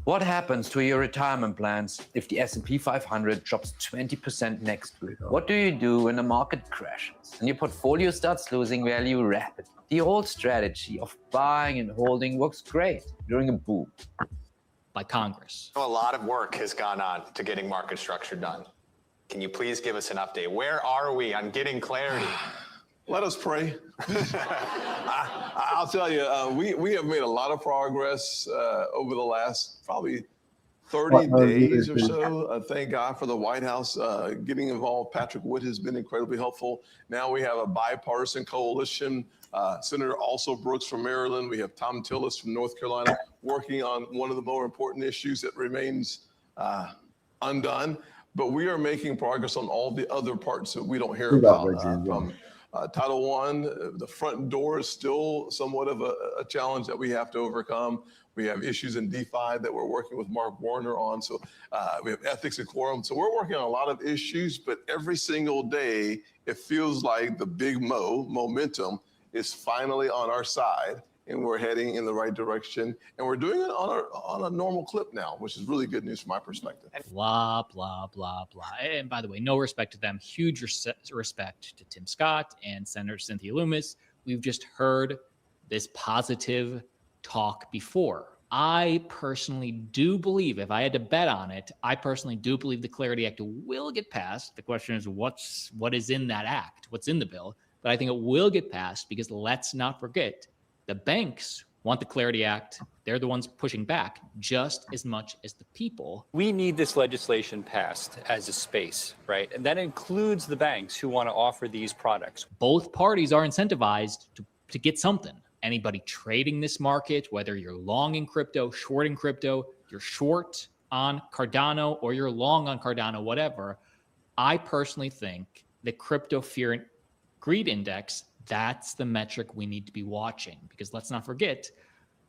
What happens to your retirement plans if the S&P 500 drops 20% next week? What do you do when the market crashes and your portfolio starts losing value rapidly? The old strategy of buying and holding works great during a boom. By Congress. A lot of work has gone on to getting market structure done. Can you please give us an update? Where are we on getting clarity? Let us pray. I'll tell you, we have made a lot of progress over the last probably 30 days or so. Thank God for the White House getting involved. Patrick Wood has been incredibly helpful. Now we have a bipartisan coalition. Senator Also Brooks from Maryland. We have Tom Tillis from North Carolina working on one of the more important issues that remains undone. But we are making progress on all the other parts that we don't hear about. Title I, the front door is still somewhat of a challenge that we have to overcome. We have issues in DeFi that we're working with Mark Warner on. So we have ethics and quorum. So we're working on a lot of issues, but every single day, it feels like the big momentum is finally on our side and we're heading in the right direction. And we're doing it on a normal clip now, which is really good news from my perspective. Blah, blah, blah, blah. And by the way, no respect to them. Huge respect to Tim Scott and Senator Cynthia Lummis. We've just heard this positive talk before. I personally do believe, if I had to bet on it, I personally do believe the Clarity Act will get passed. The question is, what is in that act? What's in the bill? But I think it will get passed because let's not forget, the banks want the Clarity Act. They're the ones pushing back just as much as the people. We need this legislation passed as a space, right? And that includes the banks who want to offer these products. Both parties are incentivized to get something. Anybody trading this market, whether you're long in crypto, short in crypto, you're short on Cardano or you're long on Cardano, whatever. I personally think the Crypto Fear and Greed Index, that's the metric we need to be watching, because let's not forget,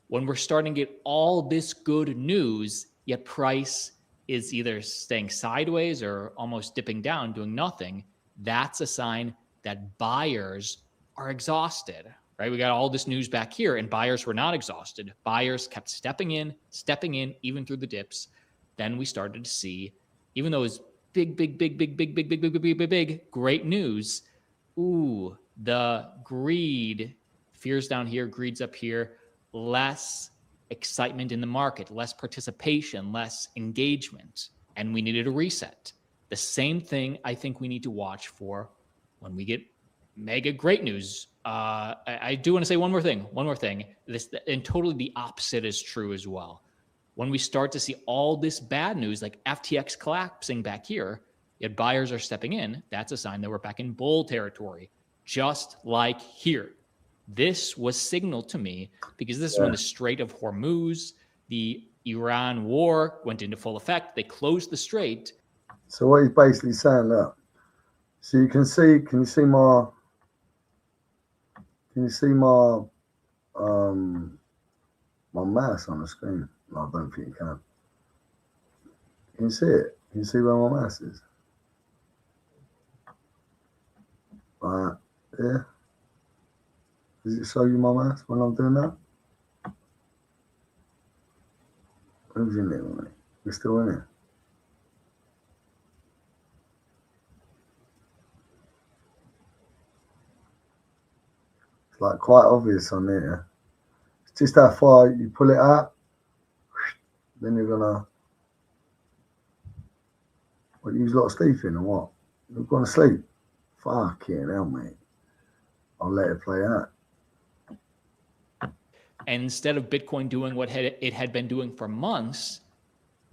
when we're starting to get all this good news, yet price is either staying sideways or almost dipping down, doing nothing, that's a sign that buyers are exhausted, right? We got all this news back here and buyers were not exhausted. Buyers kept stepping in, even through the dips. Then we started to see, even though it was big, great news, the greed, fears down here, greed's up here, less excitement in the market, less participation, less engagement, and we needed a reset. The same thing I think we need to watch for when we get mega great news. I do want to say one more thing. And totally the opposite is true as well. When we start to see all this bad news, like FTX collapsing back here, yet buyers are stepping in, that's a sign that we're back in bull territory. Just like here. This was signaled to me because this is when the Strait of Hormuz, the Iran war went into full effect. They closed the strait. So what he's basically saying, look, so can you see my mouse on the screen? No, I don't think you can. Can you see it? Can you see where my mouse is? Right. Yeah. Does it show you my mouse when I'm doing that? Who's in there with me? We're still in it. It's like quite obvious on there. It's just how far you pull it out, then you're gonna use a lot of sleeping or what? You're gonna sleep. Fucking hell, mate. I'll let it play out. And instead of Bitcoin doing what it had been doing for months,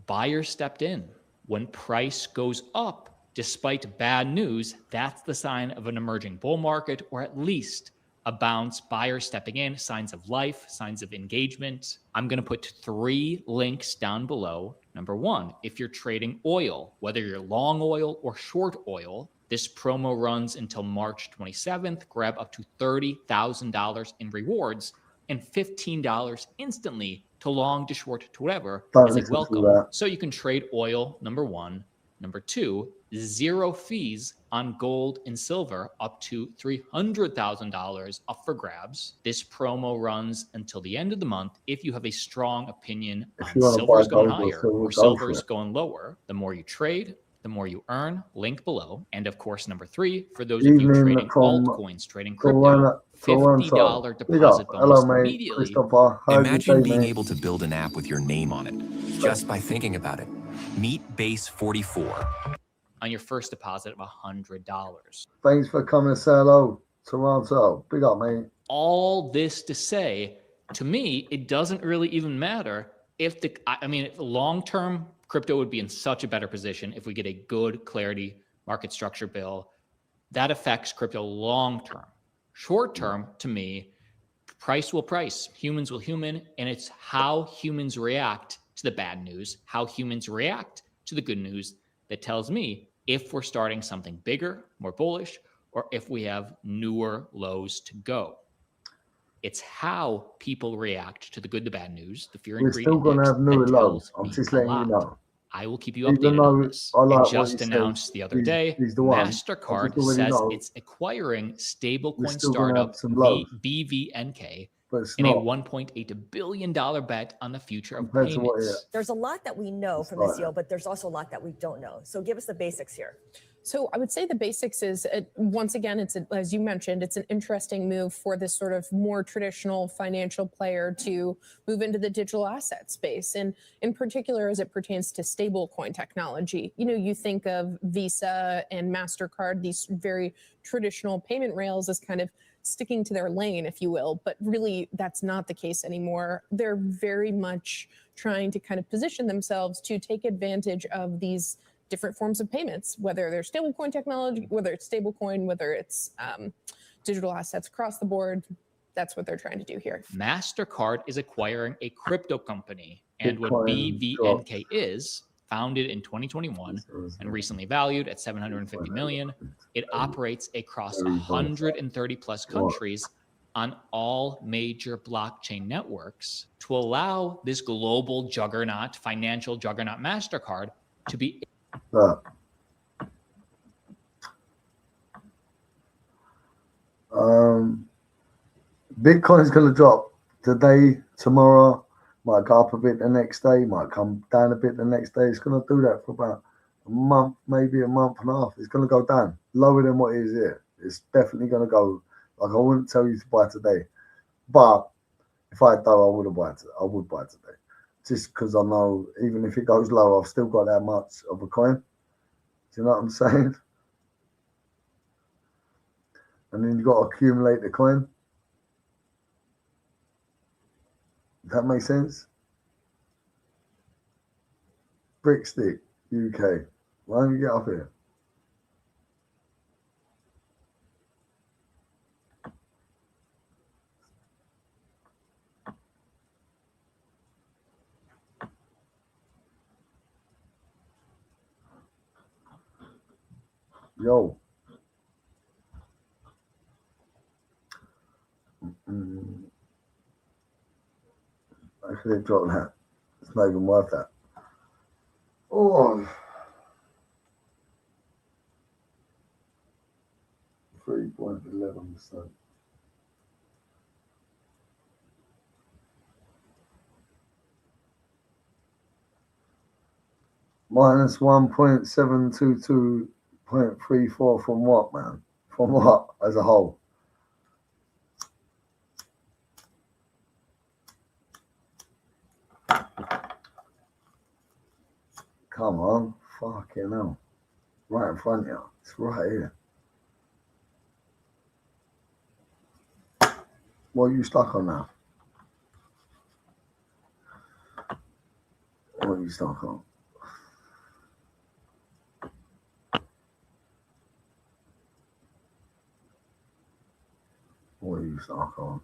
buyers stepped in. When price goes up, despite bad news, that's the sign of an emerging bull market, or at least a bounce, buyers stepping in, signs of life, signs of engagement. I'm going to put 3 links down below. Number 1, if you're trading oil, whether you're long oil or short oil, this promo runs until March 27th. Grab up to $30,000 in rewards and $15 instantly to long, to short, to whatever as a welcome. So you can trade oil, number 1. Number 2, 0 fees on gold and silver up to $300,000 up for grabs. This promo runs until the end of the month. If you have a strong opinion on silver's going higher or silver's going lower, the more you trade, the more you earn. Link below. And of course, number 3, for those of you trading altcoins, trading crypto, $50 deposit bonus immediately. Imagine being able to build an app with your name on it just by thinking about it. Meet Base 44 on your first deposit of $100. Thanks for coming to say hello, Toronto. Big up, mate. All this to say, to me, it doesn't really even matter if long-term crypto would be in such a better position if we get a good clarity market structure bill that affects crypto long-term. Short-term, to me, price will price, humans will human, and it's how humans react to the bad news, how humans react to the good news that tells me if we're starting something bigger, more bullish, or if we have newer lows to go. It's how people react to the good, the bad news, the fear and greed. We're still going to have newer lows. I'm just letting you know. I will keep you updated on this. It just announced the other day, MasterCard says it's acquiring stablecoin startup BVNK in a $1.8 billion bet on the future of payments. There's a lot that we know from this deal, but there's also a lot that we don't know. So give us the basics here. So I would say the basics is, once again, as you mentioned, it's an interesting move for this sort of more traditional financial player to move into the digital asset space. And in particular, as it pertains to stablecoin technology, you think of Visa and MasterCard, these very traditional payment rails, as kind of sticking to their lane, if you will, but really that's not the case anymore. They're very much trying to kind of position themselves to take advantage of these different forms of payments, whether they're stablecoin technology, whether it's stablecoin, whether it's digital assets across the board. That's what they're trying to do here. MasterCard is acquiring a crypto company, and what BVNK is, founded in 2021 and recently valued at $750 million. It operates across 130 plus countries on all major blockchain networks to allow this global juggernaut, financial juggernaut MasterCard to be. Bitcoin's going to drop today, tomorrow, might go up a bit the next day, might come down a bit the next day. It's going to do that for about a month, maybe a month and a half. It's going to go down lower than what it is here. It's definitely going to go. Like, I wouldn't tell you to buy today, but if I do, I would buy today, just because I know even if it goes low, I've still got that much of a coin. Do you know what I'm saying? And then you've got to accumulate the coin. Does that make sense? Brickstick, UK. Why don't you get up here? Yo. I could have dropped that. It's not even worth that. Oh. 3.11%. Minus 1.722.34 from what, man? From what as a whole? Come on. Fucking hell. Right in front of you. It's right here. What are you stuck on now? What are you stuck on? What are you stuck on?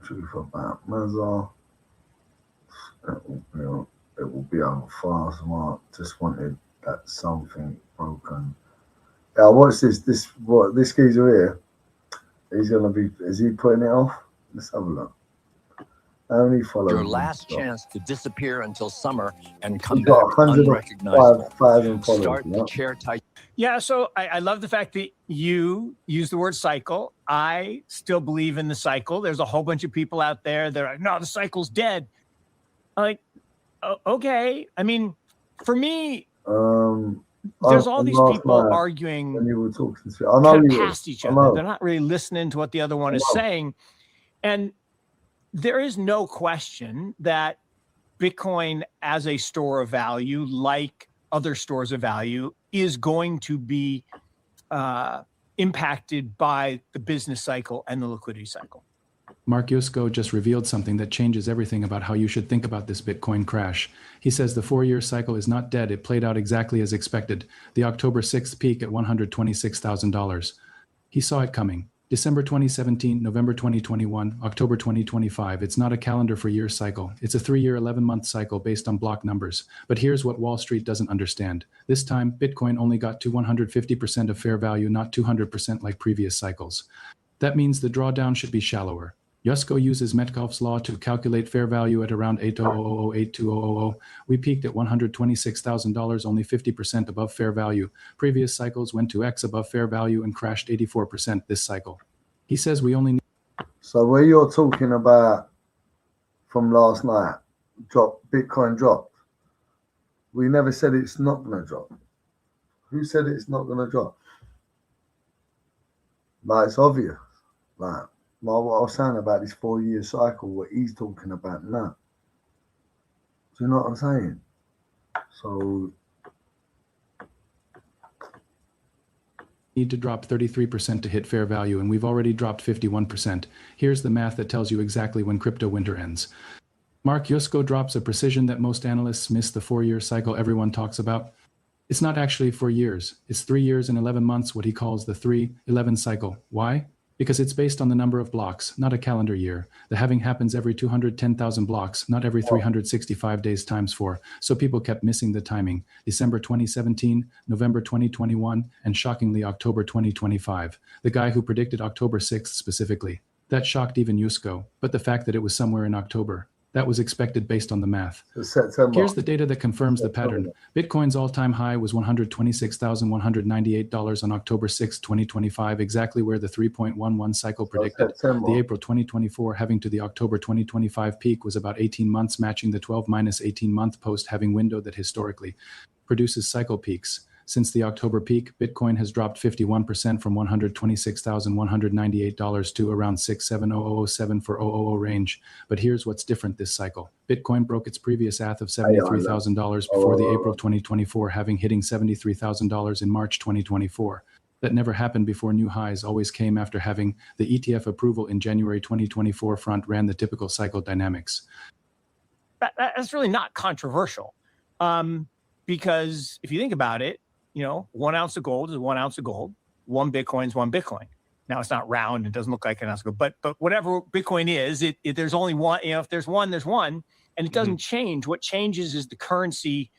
Truth about Mazar. It will be over fast. Mark just wanted that something broken. Yeah, what's this? This geezer here? He's gonna be. Is he putting it off? Let's have a look. How many followers? Your last chance to disappear until summer and come He's back got unrecognizable. 105,000 followers. Start the chair tight. Yeah, so I love the fact that you use the word cycle. I still believe in the cycle. There's a whole bunch of people out there that are like, no, the cycle's dead. Like, okay. I mean, for me, there's all these people arguing when you were talking to, I know past each other. They're not really listening to what the other one is saying. And there is no question that Bitcoin as a store of value, like other stores of value, is going to be impacted by the business cycle and the liquidity cycle. Mark Yusko just revealed something that changes everything about how you should think about this Bitcoin crash. He says the 4-year cycle is not dead. It played out exactly as expected. The October 6th peak at $126,000. He saw it coming. December 2017, November 2021, October 2025. It's not a calendar for year cycle. It's a 3-year, 11-month cycle based on block numbers. But here's what Wall Street doesn't understand. This time, Bitcoin only got to 150% of fair value, not 200% like previous cycles. That means the drawdown should be shallower. Yusko uses Metcalfe's law to calculate fair value at around 8,000,820,000. We peaked at $126,000, only 50% above fair value. Previous cycles went to X above fair value and crashed 84% this cycle. He says we only need. So where you're talking about from last night, Bitcoin dropped. We never said it's not going to drop. Who said it's not going to drop? Like, it's obvious. Like, what I was saying about this 4-year cycle, what he's talking about now. Do you know what I'm saying? So need to drop 33% to hit fair value, and we've already dropped 51%. Here's the math that tells you exactly when crypto winter ends. Mark Yusko drops a precision that most analysts miss. The 4-year cycle everyone talks about. It's not actually 4 years. It's 3 years and 11 months, what he calls the 3-11 cycle. Why? Because it's based on the number of blocks, not a calendar year. The halving happens every 210,000 blocks, not every 365 days times 4. So people kept missing the timing. December 2017, November 2021, and shockingly October 2025. The guy who predicted October 6th specifically. That shocked even Yusko, but the fact that it was somewhere in October. That was expected based on the math. Here's the data that confirms the pattern. Bitcoin's all-time high was $126,198 on October 6, 2025, exactly where the 3.11 cycle predicted. The April 2024 halving to the October 2025 peak was about 18 months, matching the 12-18-month post-halving window that historically produces cycle peaks. Since the October peak, Bitcoin has dropped 51% from $126,198 to around $67007 for 000 range. But here's what's different this cycle. Bitcoin broke its previous ath of $73,000 before the April 2024, having hitting $73,000 in March 2024. That never happened before. New highs always came after having the ETF approval in January 2024 front ran the typical cycle dynamics. That's really not controversial. Because if you think about it, 1 ounce of gold is 1 ounce of gold. 1 Bitcoin is 1 Bitcoin. Now it's not round. It doesn't look like an ounce of gold, but whatever Bitcoin is, there's only one. If there's one, there's one, and it doesn't change. What changes is the currency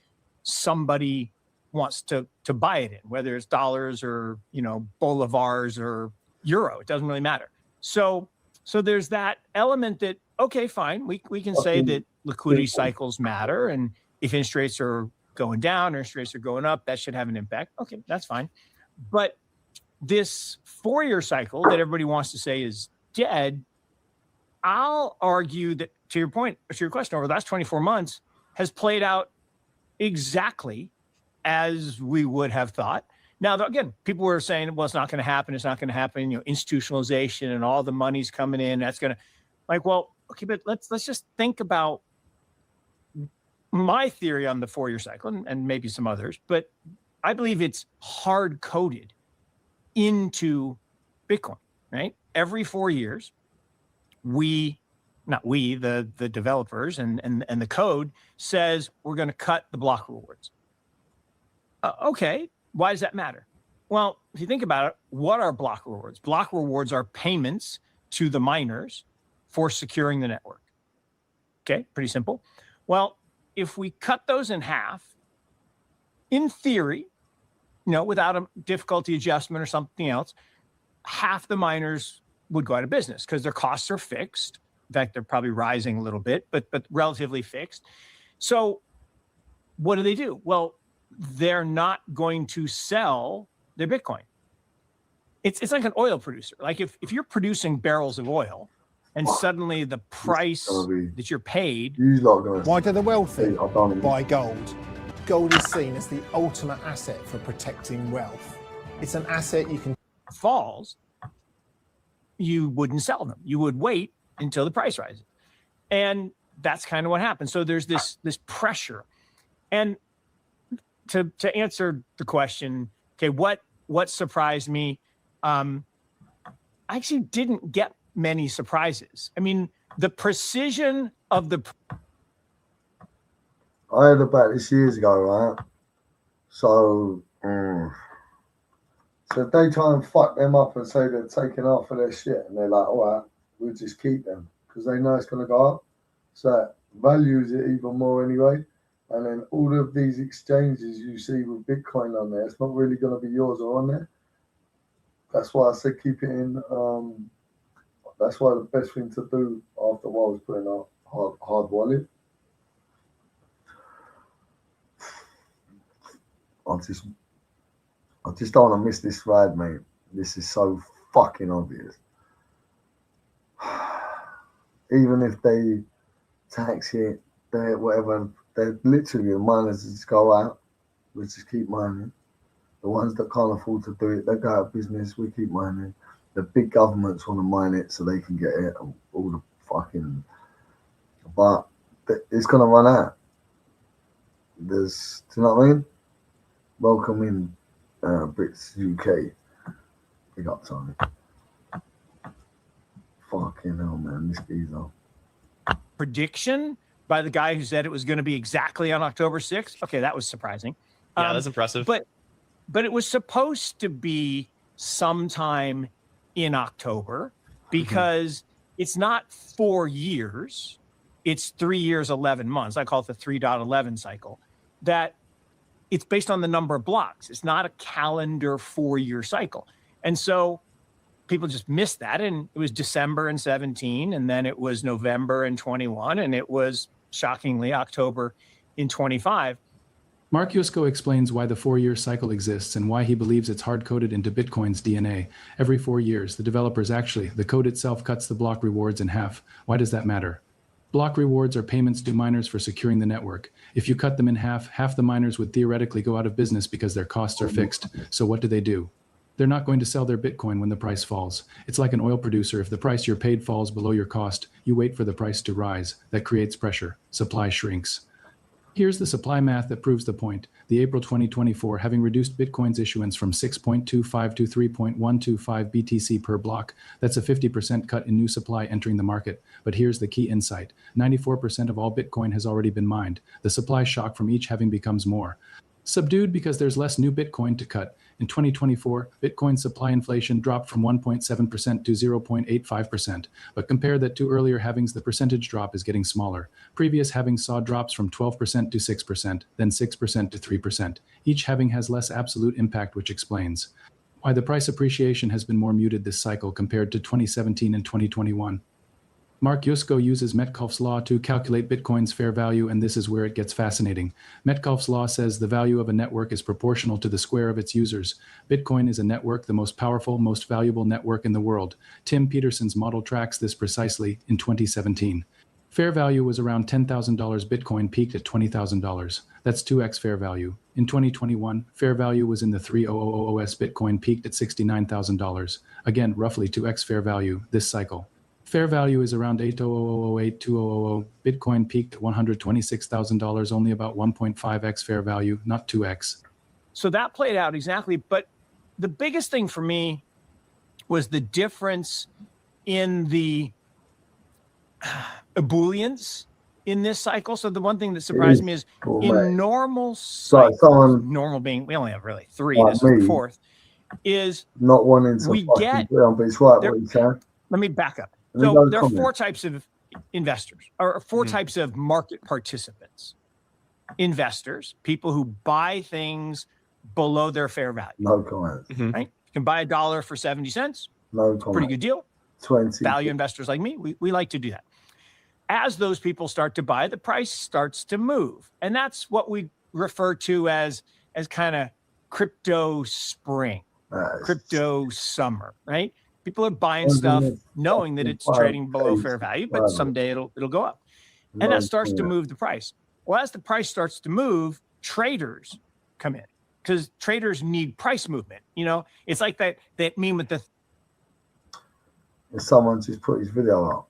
somebody wants to buy it in, whether it's dollars or bolivars or euro. It doesn't really matter. So there's that element that, okay, fine, we can say that liquidity cycles matter, and if interest rates are going down or interest rates are going up, that should have an impact. Okay, that's fine. But this 4-year cycle that everybody wants to say is dead, I'll argue that, to your point, to your question, over the last 24 months has played out exactly as we would have thought. Now, again, people were saying, well, it's not going to happen. It's not going to happen. Institutionalization and all the money's coming in. That's going to, well, okay, but let's just think about my theory on the 4-year cycle and maybe some others, but I believe it's hard coded into Bitcoin, right? Every 4 years, the developers and the code says we're going to cut the block rewards. Okay, why does that matter? Well, if you think about it, what are block rewards? Block rewards are payments to the miners for securing the network. Okay, pretty simple. Well, if we cut those in half, in theory, without a difficulty adjustment or something else, half the miners would go out of business because their costs are fixed. In fact, they're probably rising a little bit, but relatively fixed. So what do? Well, they're not going to sell their Bitcoin. It's like an oil producer. Like if you're producing barrels of oil and suddenly the price that you're paid. Why do the wealthy buy gold? Gold is seen as the ultimate asset for protecting wealth. It's an asset you can falls, you wouldn't sell them. You would wait until the price rises. And that's kind of what happens. So there's this pressure. And to answer the question, okay, what surprised me? I actually didn't get many surprises. I mean, the precision of the. I heard about this years ago, right? So, so they try and fuck them up and say they're taking half of their shit, and they're like, all right, we'll just keep them because they know it's going to go up. So that values it even more anyway. And then all of these exchanges you see with Bitcoin on there, it's not really going to be yours or on there. That's why I said keep it in. That's why the best thing to do after a while is put in a hard wallet. I just don't want to miss this ride, mate. This is so fucking obvious. Even if they tax it, whatever, they're literally the miners just go out. We just keep mining. The ones that can't afford to do it, they go out of business. We keep mining. The big governments want to mine it so they can get it. All the fucking, but it's gonna run out. Do you know what I mean? Welcome in, Brits UK. Big up, Tony. Fucking hell, man, this geezer. Prediction by the guy who said it was going to be exactly on October 6th. Okay, that was surprising. Yeah, that's impressive. But it was supposed to be sometime in October because it's not 4 years. It's 3 years, 11 months. I call it the 3.11 cycle. That it's based on the number of blocks. It's not a calendar 4-year cycle. And so people just missed that. And it was December in 17, and then it was November in 21, and it was shockingly October in 25. Mark Yusko explains why the 4-year cycle exists and why he believes it's hard-coded into Bitcoin's DNA. Every 4 years, the code itself cuts the block rewards in half. Why does that matter? Block rewards are payments to miners for securing the network. If you cut them in half the miners would theoretically go out of business because their costs are fixed. So what do? They're not going to sell their Bitcoin when the price falls. It's like an oil producer. If the price you're paid falls below your cost, you wait for the price to rise. That creates pressure. Supply shrinks. Here's the supply math that proves the point. The April 2024 having reduced Bitcoin's issuance from 6.25 to 3.125 BTC per block. That's a 50% cut in new supply entering the market. But here's the key insight. 94% of all Bitcoin has already been mined. The supply shock from each having becomes more. Subdued because there's less new Bitcoin to cut. In 2024, Bitcoin supply inflation dropped from 1.7% to 0.85%. But compare that to earlier halvings, the percentage drop is getting smaller. Previous halvings saw drops from 12% to 6%, then 6% to 3%. Each halving has less absolute impact, which explains why the price appreciation has been more muted this cycle compared to 2017 and 2021. Mark Yusko uses Metcalfe's law to calculate Bitcoin's fair value, and this is where it gets fascinating. Metcalfe's law says the value of a network is proportional to the square of its users. Bitcoin is a network, the most powerful, most valuable network in the world. Tim Peterson's model tracks this precisely in 2017. Fair value was around $10,000. Bitcoin peaked at $20,000. That's 2x fair value. In 2021, fair value was in the 3000s. Bitcoin peaked at $69,000. Again, roughly 2x fair value this cycle. Fair value is around 8008-2000. Bitcoin peaked at $126,000, only about 1.5x fair value, not 2x. So that played out exactly. But the biggest thing for me was the difference in the ebullience in this cycle. So the one thing that surprised me is in normal cycles, normal being, we only have really three, like this is the fourth, is not wanting to we fucking get, do it, but it's right what you're saying. let me back up. Let me So go to there are comment. four types of investors, or four types of market participants. Investors, people who buy things below their fair value. No comment. Right? You can buy $1 for 70 cents. No comment. Pretty good deal. 20. Value investors like me, we like to do that. As those people start to buy, the price starts to move. And that's what we refer to as kind of crypto spring, crypto summer, right? People are buying stuff knowing that it's trading below fair value, but someday it'll go up. And that starts to move the price. Well, as the price starts to move, traders come in because traders need price movement. You know, it's like that meme with the If someone just put his video up.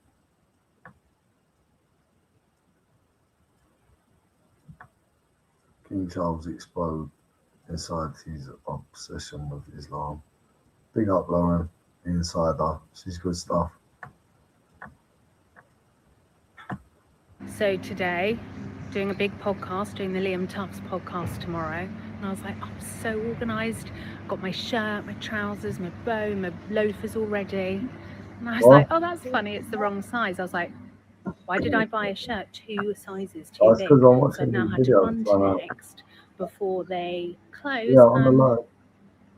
King Charles explode inside his obsession with Islam. Big up, Lauren, insider. She's good stuff. So today, doing a big podcast, doing the Liam Tufts podcast tomorrow, and I was like, I'm so organised. Got my shirt, my trousers, my bow, my loafers all ready. And I was like, oh, that's funny, it's the wrong size. I was like, why did I buy a shirt 2 sizes too That's big? 'cause I'm So watching I now these had to videos right now. untext before they close. Yeah, on the and live.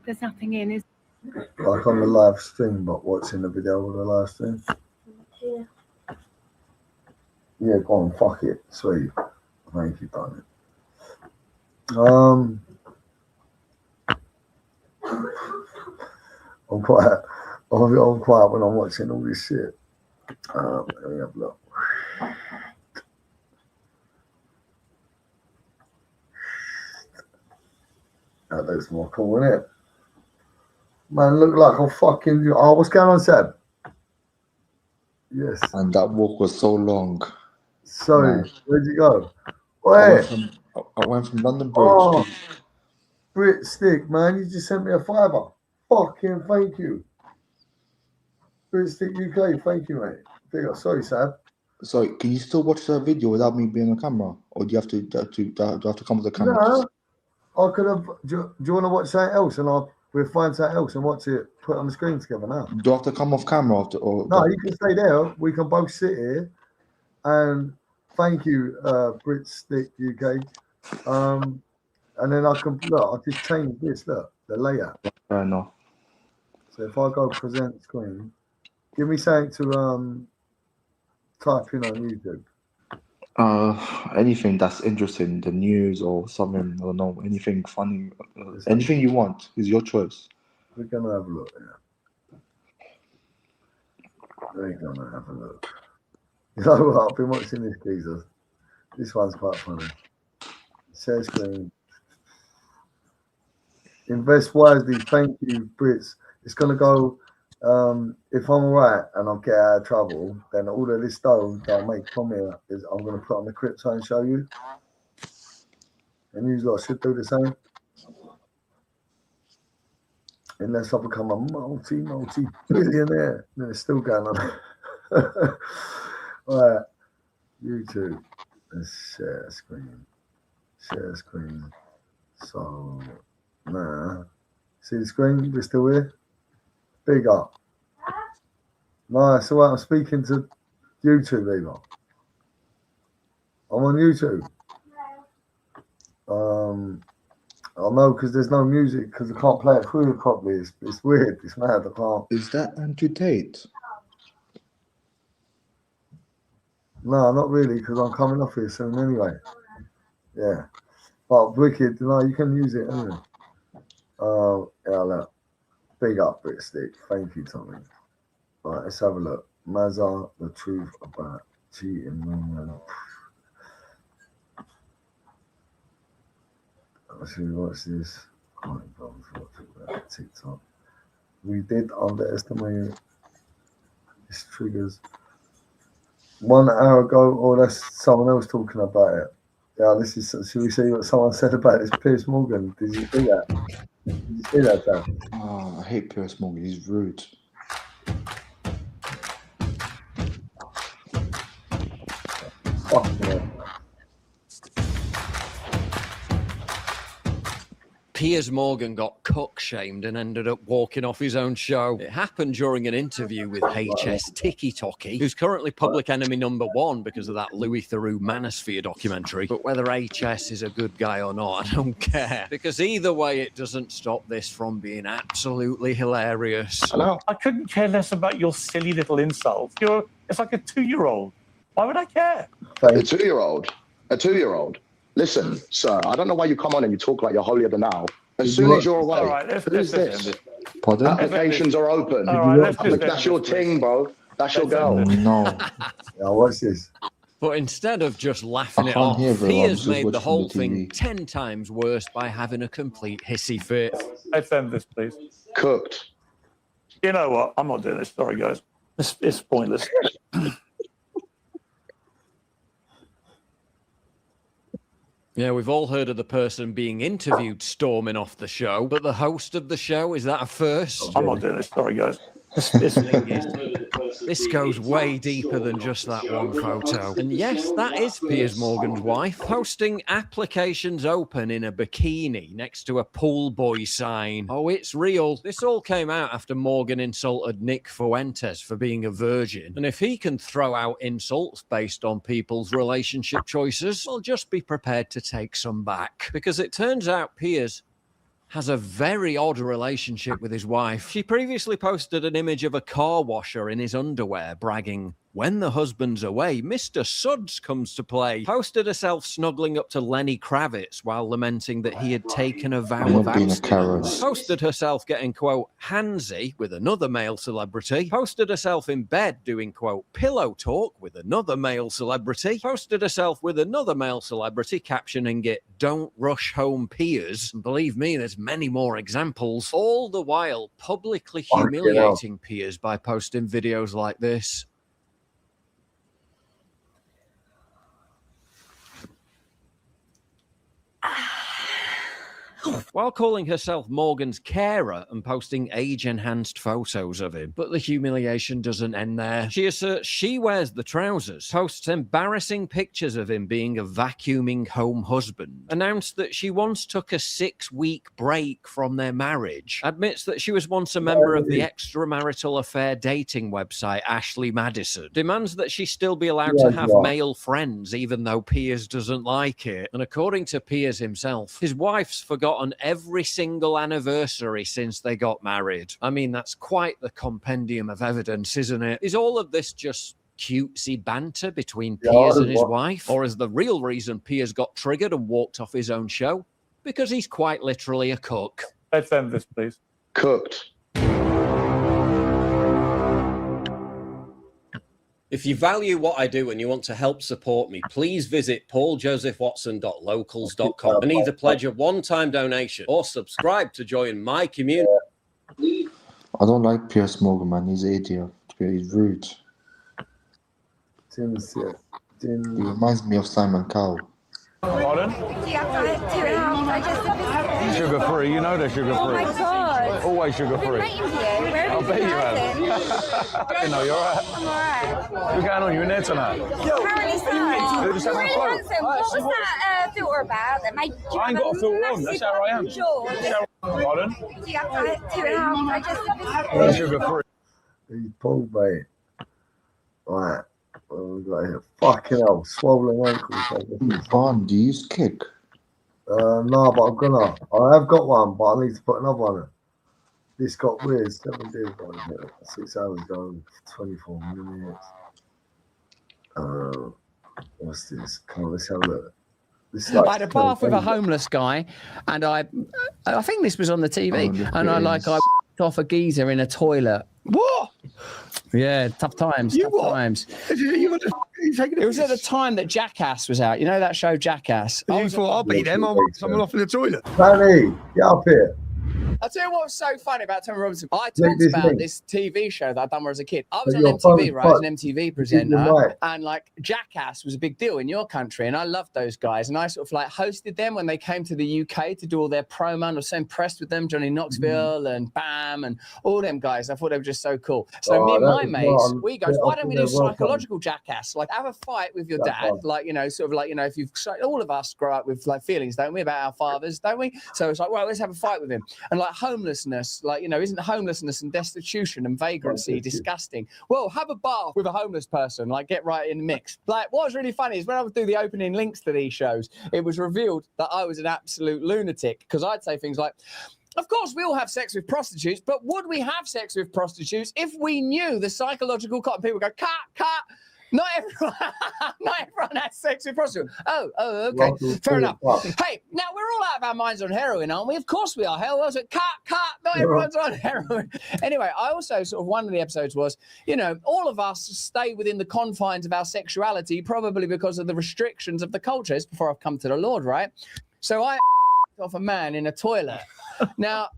there's nothing in, is Like on the live stream, but watching the video of the live stream. there? Yeah, go on, fuck it. Sweet. Thank you, darling. I'm quiet when I'm watching all this shit. Let me have a look. That looks more cool, isn't it? Man, look like I'm fucking. Oh, what's going on, Seb? Yes. And that walk was so long. Sorry, Man. where'd you go? I Wait. went from London Bridge. Oh, Brit Stick, man, you just sent me a $5. Fucking thank you. Brit Stick UK, thank you, mate. Big up. Sorry, Seb. So, can you still watch the video without me being on camera, or do you have to come with the camera? No, I could have. Do you want to watch something else, and we'll find something else and watch it, put it on the screen together now? Do I have to come off camera after, or No, you can stay there. We can both sit here, and thank you, Brit Stick UK. And then I can look. I just change this. Look, the layout. Fair enough. So if I go present screen, give me something to type in on YouTube. Anything that's interesting, the news or something. I don't know. Anything funny, anything you want is your choice. We're gonna have a look. Yeah. We're gonna have a look. You know what? I've been watching this geezer. This one's quite funny. Share screen. Invest wisely. Thank you, Brits. It's gonna go. If I'm right and I'll get out of trouble, then all of this dough that I'll make from here is I'm gonna put on the crypto and show you. And you lot should do the same. Unless I become a multi-billionaire, then it's still going on. All right, YouTube. Let's share screen. Share screen. So, nah. See the screen? We're still here. Big up. Nice. So I'm speaking to YouTube, people. I'm on YouTube. I know because there's no music because I can't play it through properly. It's weird. It's mad. I can't. Is that Andrew Tate? No, not really, because I'm coming off here soon anyway. Yeah. But wicked, no, you can use it anyway. Yeah, look. Big up, Britstick. Thank you, Tommy. Right, let's have a look. Mazza, the truth about cheating women. Let's see, what's this? TikTok. We did underestimate its triggers. 1 hour ago, or that's someone else talking about it. Yeah, this is. Should we see what someone said about this? Piers Morgan. Did you see that? Did you see that, Dan? Oh, I hate Piers Morgan. He's rude. Fuck yeah. Piers Morgan got cock shamed and ended up walking off his own show. It happened during an interview with HS Tiki Toki, who's currently public enemy #1 because of that Louis Theroux Manosphere documentary. But whether HS is a good guy or not, I don't care. Because either way, it doesn't stop this from being absolutely hilarious. Hello. I couldn't care less about your silly little insults. It's like a 2-year-old. Why would I care? A 2-year-old. A 2-year-old. Listen, sir, I don't know why you come on and you talk like you're holier than thou. As soon as you're away, All right, who's this? Pardon? Applications are open. All right, That's your thing, bro. That's your girl. No. Yeah, what's this? But instead of just laughing I it can't off, hear very well. I'm Piers just made the watching whole the thing TV. 10 times worse by having a complete hissy fit. Let's end this, please. Cooked. You know what? I'm not doing this. Sorry, guys. It's pointless. Yeah, we've all heard of the person being interviewed storming off the show, but the host of the show, is that a first? I'm not doing this. Sorry, guys. This goes way deeper than just that one photo. And yes, that is Piers Morgan's wife, posting applications open in a bikini next to a pool boy sign. Oh, it's real. This all came out after Morgan insulted Nick Fuentes for being a virgin. And if he can throw out insults based on people's relationship choices, well, just be prepared to take some back. Because it turns out Piers has a very odd relationship with his wife. She previously posted an image of a car washer in his underwear, bragging, "When the husband's away, Mr. Suds comes to play." Posted herself snuggling up to Lenny Kravitz while lamenting that he had taken a vow of Not being a abstinence. carrot. Posted herself getting, quote, handsy with another male celebrity. Posted herself in bed doing, quote, pillow talk with another male celebrity. Posted herself with another male celebrity, captioning it, "Don't rush home, Piers." And believe me, there's many more examples. All the while publicly humiliating Piers by posting videos like this. While calling herself Morgan's carer and posting age-enhanced photos of him. But the humiliation doesn't end there. She asserts she wears the trousers, posts embarrassing pictures of him being a vacuuming home husband, announced that she once took a 6-week break from their marriage, admits that she was once a member of the extramarital affair dating website Ashley Madison, demands that she still be allowed to have male friends even though Piers doesn't like it. And according to Piers himself, his wife's forgotten every single anniversary since they got married. I mean, that's quite the compendium of evidence, isn't it? Is all of this just cutesy banter between Piers and his wife? Or is the real reason Piers got triggered and walked off his own show? Because he's quite literally a cook. Let's end this, please. Cooked. If you value what I do and you want to help support me, please visit pauljosephwatson.locals.com and either pledge a one-time donation or subscribe to join my community. I don't like Piers Morgan, man. He's an idiot. He's rude. He reminds me of Simon Cowell. Pardon? Sugar free, you know they're sugar free. Oh my God. Always sugar free. I'll bet you have. You know, you're alright. I'm alright. What's going on? You in there tonight? Apparently so. Just having a Really float. handsome. What was that filter about that made you I ain't have got a filter on. That's how I am. Jaw? Pardon? Do you have like 2.5 That's sugar free. He's pulled, mate. Right. What have we got here? Fucking hell. Swollen ankles. Barn, do you use kick? No, but I'm gonna. I have got one, but I need to put another one in. This got weird. 7 days ago, 6 hours ago, 24 minutes. What's this? Come on, let's have a look. I had a bath with a homeless guy, and I think this was on the TV, and I off a geezer in a toilet. What? Yeah, tough times. You tough what? times. It was at the time that Jackass was out. You know that show Jackass? You thought I'll beat them? I'll want someone off in the toilet. Danny, get up here. I'll tell you what was so funny about Tommy Robinson. I Make talked this about link. this TV show that I'd done when I was a kid. I was But on your MTV, phone's right? I was an fucked. MTV You're presenter. right. And like Jackass was a big deal in your country. And I loved those guys. And I sort of like hosted them when they came to the UK to do all their promo. And I was so impressed with them, Johnny Knoxville and Bam and all them guys. I thought they were just so cool. So me and my mates, we go, why don't we do psychological Jackass? Like have a fight with your dad. Like, you know, sort of like, you know, if you've, all of us grow up with like feelings, don't we, about our fathers, don't we? So it's like, well, let's have a fight with him. And like homelessness, like, you know, isn't homelessness and destitution and vagrancy disgusting? Well, have a bath with a homeless person, like get right in the mix. Like what was really funny is when I would do the opening links to these shows, it was revealed that I was an absolute lunatic because I'd say things like, of course, we all have sex with prostitutes, but would we have sex with prostitutes if we knew the psychological cost? People go, cut. Not everyone has sex with prostitutes. Oh, okay. Fair enough. Hey, now we're all out of our minds on heroin, aren't we? Of course we are. Hell, was it? Cut. Not everyone's on heroin. Anyway, I also sort of one of the episodes was, you know, all of us stay within the confines of our sexuality, probably because of the restrictions of the culture. It's before I've come to the Lord, right? So I off a man in a toilet. Now,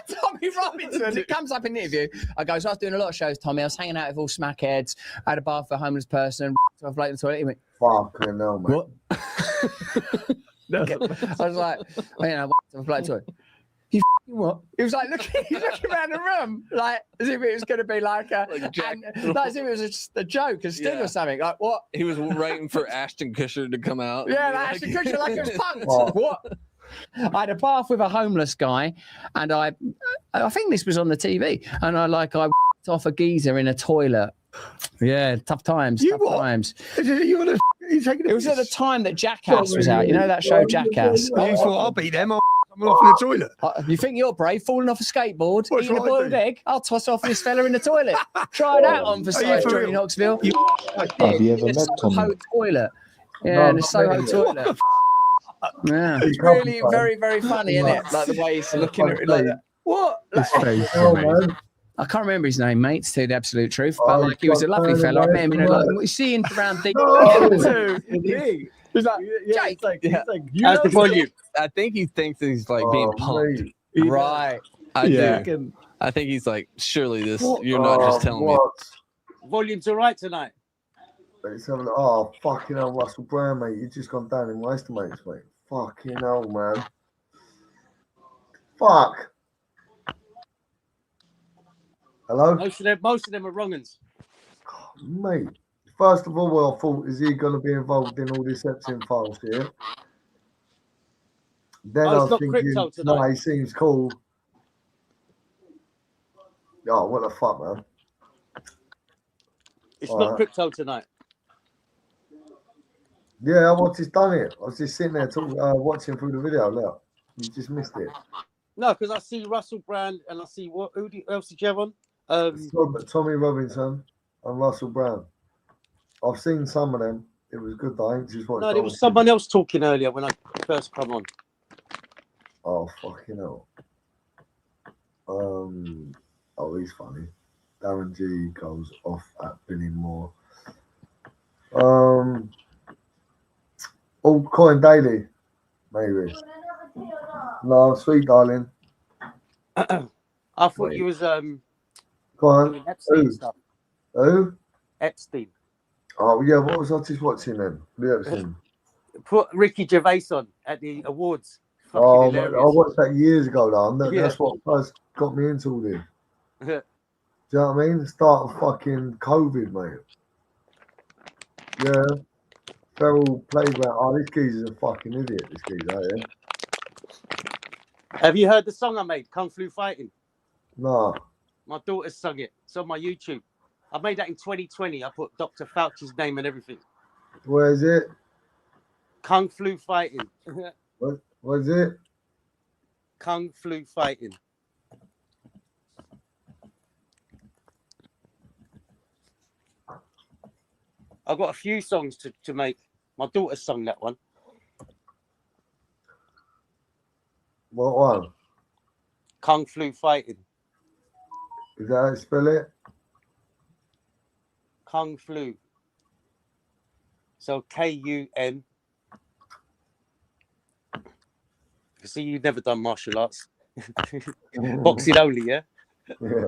Tommy Robinson, it comes up in the interview. I go, so I was doing a lot of shows, Tommy. I was hanging out with all smackheads. I had a bath for a homeless person. Off like the toilet. He went, fucking hell, man. What? I was like, you know, off like the toilet. You what? He was like looking around the room, like as if it was going to be like a, as if it was just a joke, a sting or something. Like what? He was waiting for Ashton Kutcher to come out. Yeah, like Ashton Kutcher, like it was punked. What? I had a bath with a homeless guy, and I think this was on the TV, and I off a geezer in a toilet. Yeah, tough times. It was at the time that Jackass was out. You know that show Jackass? You thought I'll beat them? I'm off in the toilet. You think you're brave, falling off a skateboard, eating a boiled egg? I'll toss off this fella in the toilet. Try that on for size, Johnny Knoxville. Have you ever met Tommy? Soho toilet. Yeah, in a Soho toilet. Yeah, it's really very, very funny, isn't it? Like the way he's looking at it like that. What? I can't remember his name, mate, to tell you the absolute truth. But like, he was a lovely fella. I met him in a seeing around the. He's like, Jake. How's the volume? I think he thinks he's like being pumped. Right. I think he's like, surely this. You're not just telling me. Volume's all right tonight. Let's have a look. Oh, fucking hell, Russell Brand, mate. You've just gone down in my estimates, mate. Fucking hell, man. Fuck. Hello? Most of them are wrong uns. Mate, first of all, I thought, is he going to be involved in all this Epstein files here? Then I was thinking, no, he seems cool. Oh, what the fuck, man. It's not crypto tonight. Yeah, I just done it. I was just sitting there watching through the video. Look, you just missed it. No, because I see Russell Brand and I see who else did you have on? Tommy Robinson and Russell Brand. I've seen some of them. It was good. I ain't just watched. No, there was someone else talking earlier when I first come on. Oh fucking hell. Oh, he's funny. Darren G goes off at Billy Moore. Oh, Coin Daily, maybe. No, sweet darling. I thought you was Go on. Epstein stuff. Who? Epstein. Oh yeah, what was I just watching then? The Epstein. Put Ricky Gervais on at the awards. Oh, I watched that years ago, though. That's what first got me into all this. Do you know what I mean? The start of fucking COVID, mate. Yeah. Feral Playground. Oh, this geezer's a fucking idiot, this geezer, yeah. Have you heard the song I made, Kung Flu Fighting? No. My daughter sung it. It's on my YouTube. I made that in 2020. I put Dr. Fauci's name and everything. Where is it? Kung Flu Fighting. What is it? Kung Flu Fighting. I've got a few songs to make. My daughter sung that one. What one? Kung Flu Fighting. Is that how you spell it? Kung Flu. So Kun. See, you've never done martial arts. Boxing only, yeah? Yeah.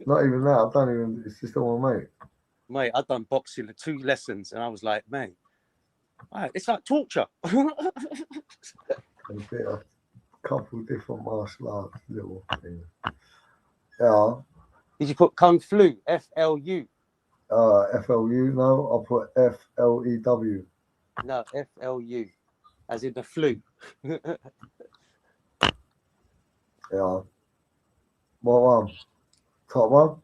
Not even that. I don't even. It's just all my mate. Mate, I've done boxing 2 lessons, and I was like, mate, it's like torture. A bit of couple different martial arts, little things. Yeah. Did you put Kung Flu? FLU? FLU? No, I put FLEW. No, FLU, as in the flu. Yeah. What one? Top one?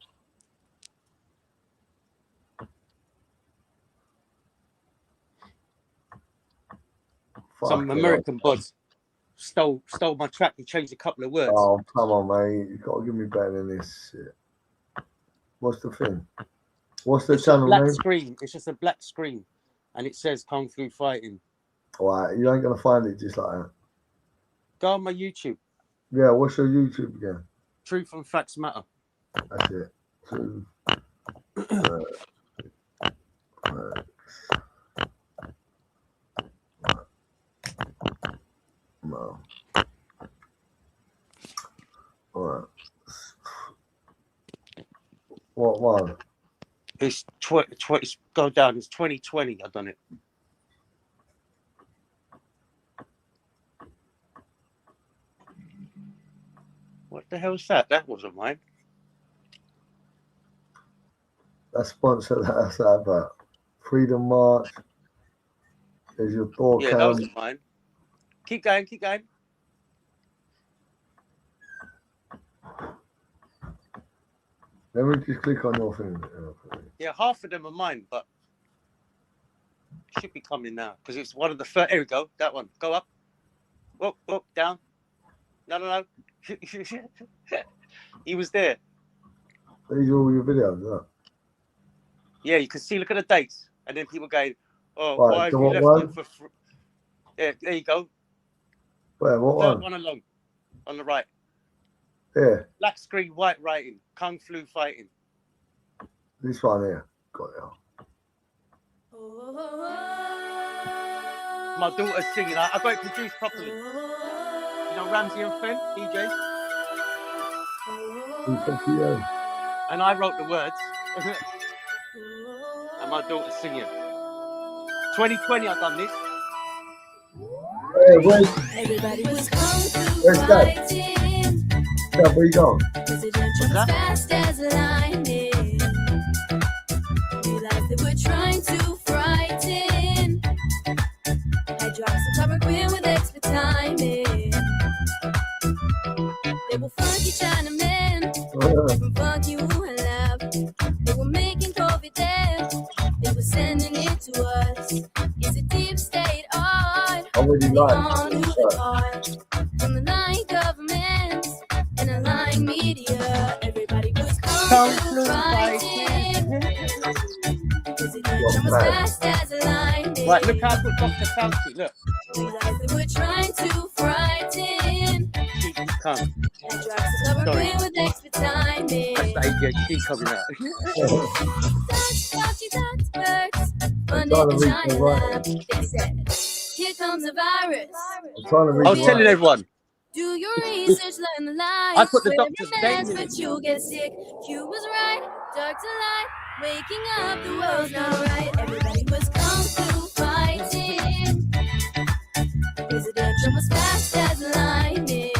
Some American buds stole my track and changed a couple of words. Oh, come on, mate. You got to give me better than this shit. What's the thing? What's the channel black name? Screen. It's just a black screen, and it says Kung Flu Fighting. All right, you ain't going to find it just like that. Go on my YouTube. Yeah, what's your YouTube again? Truth and Facts Matter. That's it. Truth. No. All right. What one? It's go down. It's 2020. I've done it. What the hell's that? That wasn't mine. That's sponsored. That's that about Freedom March. There's your door Yeah, cam. that wasn't mine. Keep going. Keep going. Let me just click on your thing. Yeah, half of them are mine, but should be coming now because it's one of the first. Here we go. That one. Go up. Up, down. No. He was there. These are all your videos, huh? Yeah, you can see. Look at the dates, and then people going, "Oh, Right, why have so you what left one? them for?" Yeah, there you go. Where? What Third one? one along, on the right. Yeah, Black screen, white writing. Kung Flu Fighting. this one here. Got it. My daughter's singing. I got it produced properly. You know Ramsey and Fenn, DJ. And I wrote the words. And my daughter's singing. 2020 I've done this. Hey, where's that? Yeah, where you going? Fast as lightning. Realize that we're trying to frighten. Hydroxychloroquine with expert timing. They were funky Chinamen from funky Wuhan lab. They were making COVID death. They were sending it to us. It's a deep state art. I really like From the lying government and the lying media, everybody was fighting. Because it went as fast as a lightning. Right, look how I put Dr. Fauci. Look. Realize that we're trying to frighten. Come. Hydroxychloroquine with expert timing. That's the ADHD coming out. Fauci's experts funded the China lab. They said, here comes a virus. I was telling everyone. Do your research, learn the lies. I put the Wear doctor's a mask, name in it. but you'll get sick. Q was right, dark to light. Waking up, the world's not right. Everybody was kung fu fighting. President Trump was fast as lightning.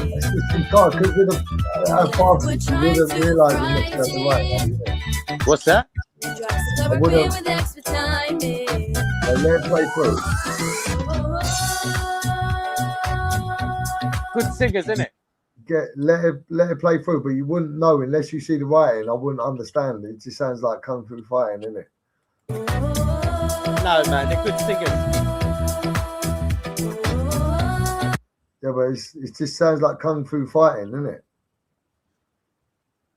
Because of the how fast you would have realised it looks the right. What's that? I would have. With expert timing. Let it play through. Good singers, isn't it? Let it play through, but you wouldn't know unless you see the writing. I wouldn't understand. It just sounds like kung fu fighting, isn't it? No, man, they're good singers. Yeah, but it just sounds like kung fu fighting, isn't it?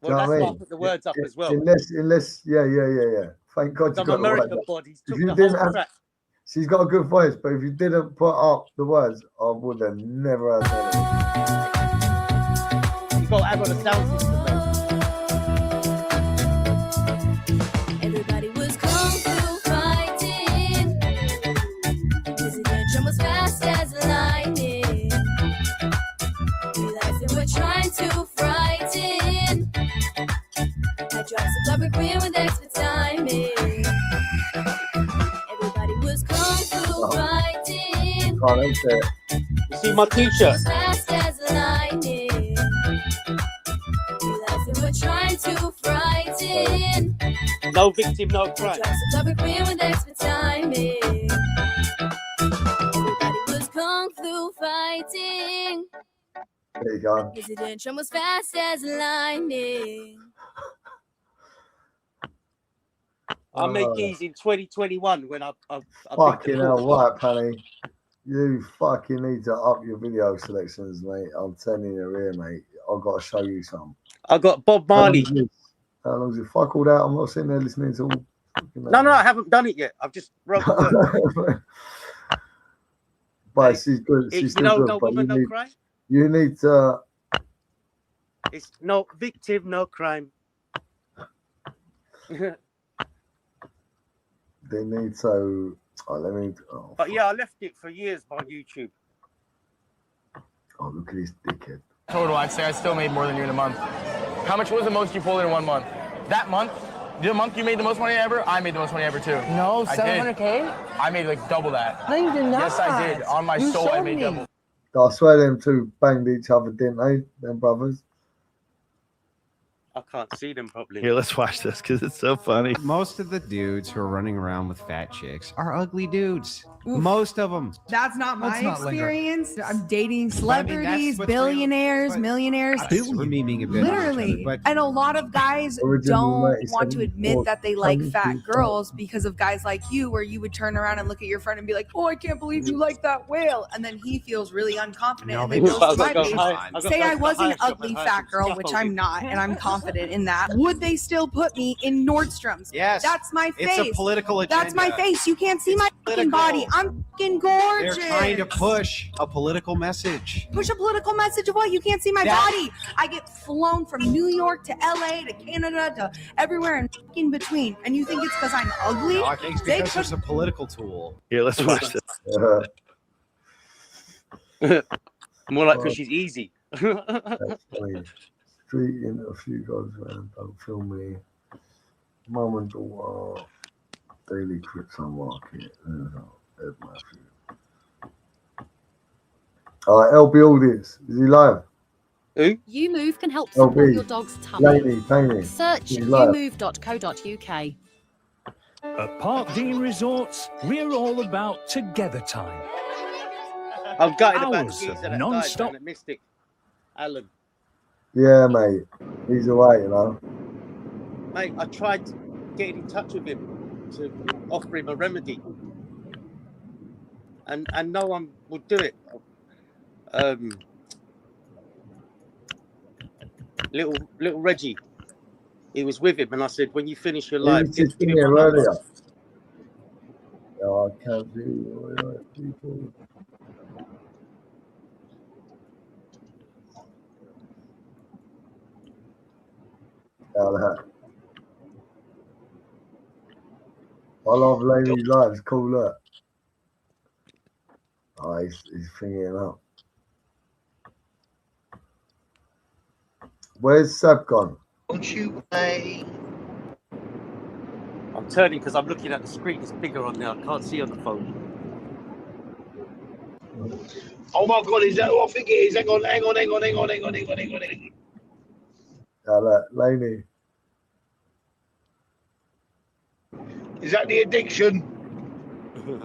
Well, that's why I put the words up as well. Unless, yeah. Thank God you Some got American the words. bodies If took you the didn't whole have, track. she's got a good voice, but if you didn't put up the words, I would have never heard it. You got to add on the sound system, though. Everybody was kung fu fighting. Presidential was fast as lightning. Realizing we're trying to frighten. I dropped some public queen with expert timing. Everybody was kung fu fighting. Oh, that's it. You see my t-shirt? Fast as lightning. Realizing we're trying to frighten. No victim, no I crime. dropped some public queen with expert timing. Everybody was kung fu fighting. There you go. Presidential was fast as lightning. I'll make these in 2021 when I Fucking hell, right, Penny. You fucking need to up your video selections, mate. I'm telling you here, mate. I've got to show you some. I got Bob Marley. How long is it? Fuck all that. I'm not sitting there listening to all. No, I haven't done it yet. I've just wrote the word. But she's good. She's It's still good. no But woman, no crime. you need to. It's no victim, no crime. They need to. Oh, let me. Oh, But yeah, I left it for years on YouTube. oh, look at this dickhead. Total, I'd say I still made more than you in a month. How much was the most you pulled in 1 month? That month, the month you made the most money ever, I made the most money ever too. No, I did. 700K? I made like double that. No, you did not. Yes, I did. On my You soul, I showed made me. double. I swear them two banged each other, didn't they? Them brothers. I can't see them properly. Here, let's watch this because it's so funny. Most of the dudes who are running around with fat chicks are ugly dudes. Most of them. That's not my Let's not linger. experience. I'm dating But I mean, celebrities, that's what's billionaires, millionaires. We're memeing a bit. Literally. But And a lot of guys Original don't want to 97 admit that they like fat 22. girls because of guys like you, where you would turn around and look at your friend and be like, oh, I can't believe you like that whale. And then he feels really unconfident. No, and then they goes don't. to my I got page, high- I got say high- I was an high- ugly high- fat girl, high- which I'm not, and I'm confident in that. Would they still put me in Nordstrom's? Yes. That's my face. It's a political agenda. That's my face. You can't see my fucking body. I'm fucking gorgeous. They're trying to push a political message. Push a political message of what? You can't see my That- body. I get flown from New York to LA to Canada to everywhere in between. And you think it's because I'm ugly? No, I think it's They because put- it's a political tool. Here, let's watch this. More like because she's easy. That's funny. Street in a few guys around. Don't film me. Mum and daughter. Daily clips on market. Ed Matthew. All right, LB Audience. Is he live? Who? YouMove can help support LB. your dog's tummy. Laney, Laney. Search He's live. youmove.co.uk. At Park Dean Resorts, we're all about together time. I'm gutted about the Hours geezer of that died non-stop- down at Mystic. Alan. Yeah, mate. He's away, you know. Mate, I tried getting in touch with him to offer him a remedy. And no one would do it. Little Reggie, he was with him, and I said, when you finish your He live, was give just in him here my number. earlier. Oh, I can't do it. People. I love Laney's live. It's cool, look. Oh, he's thinking it up. Where's Seb gone? Don't you play? I'm turning because I'm looking at the screen. It's bigger on there. I can't see on the phone. Oh my God, is that what I think it is? Hang on. Yeah, look, Laney. Is that the addiction?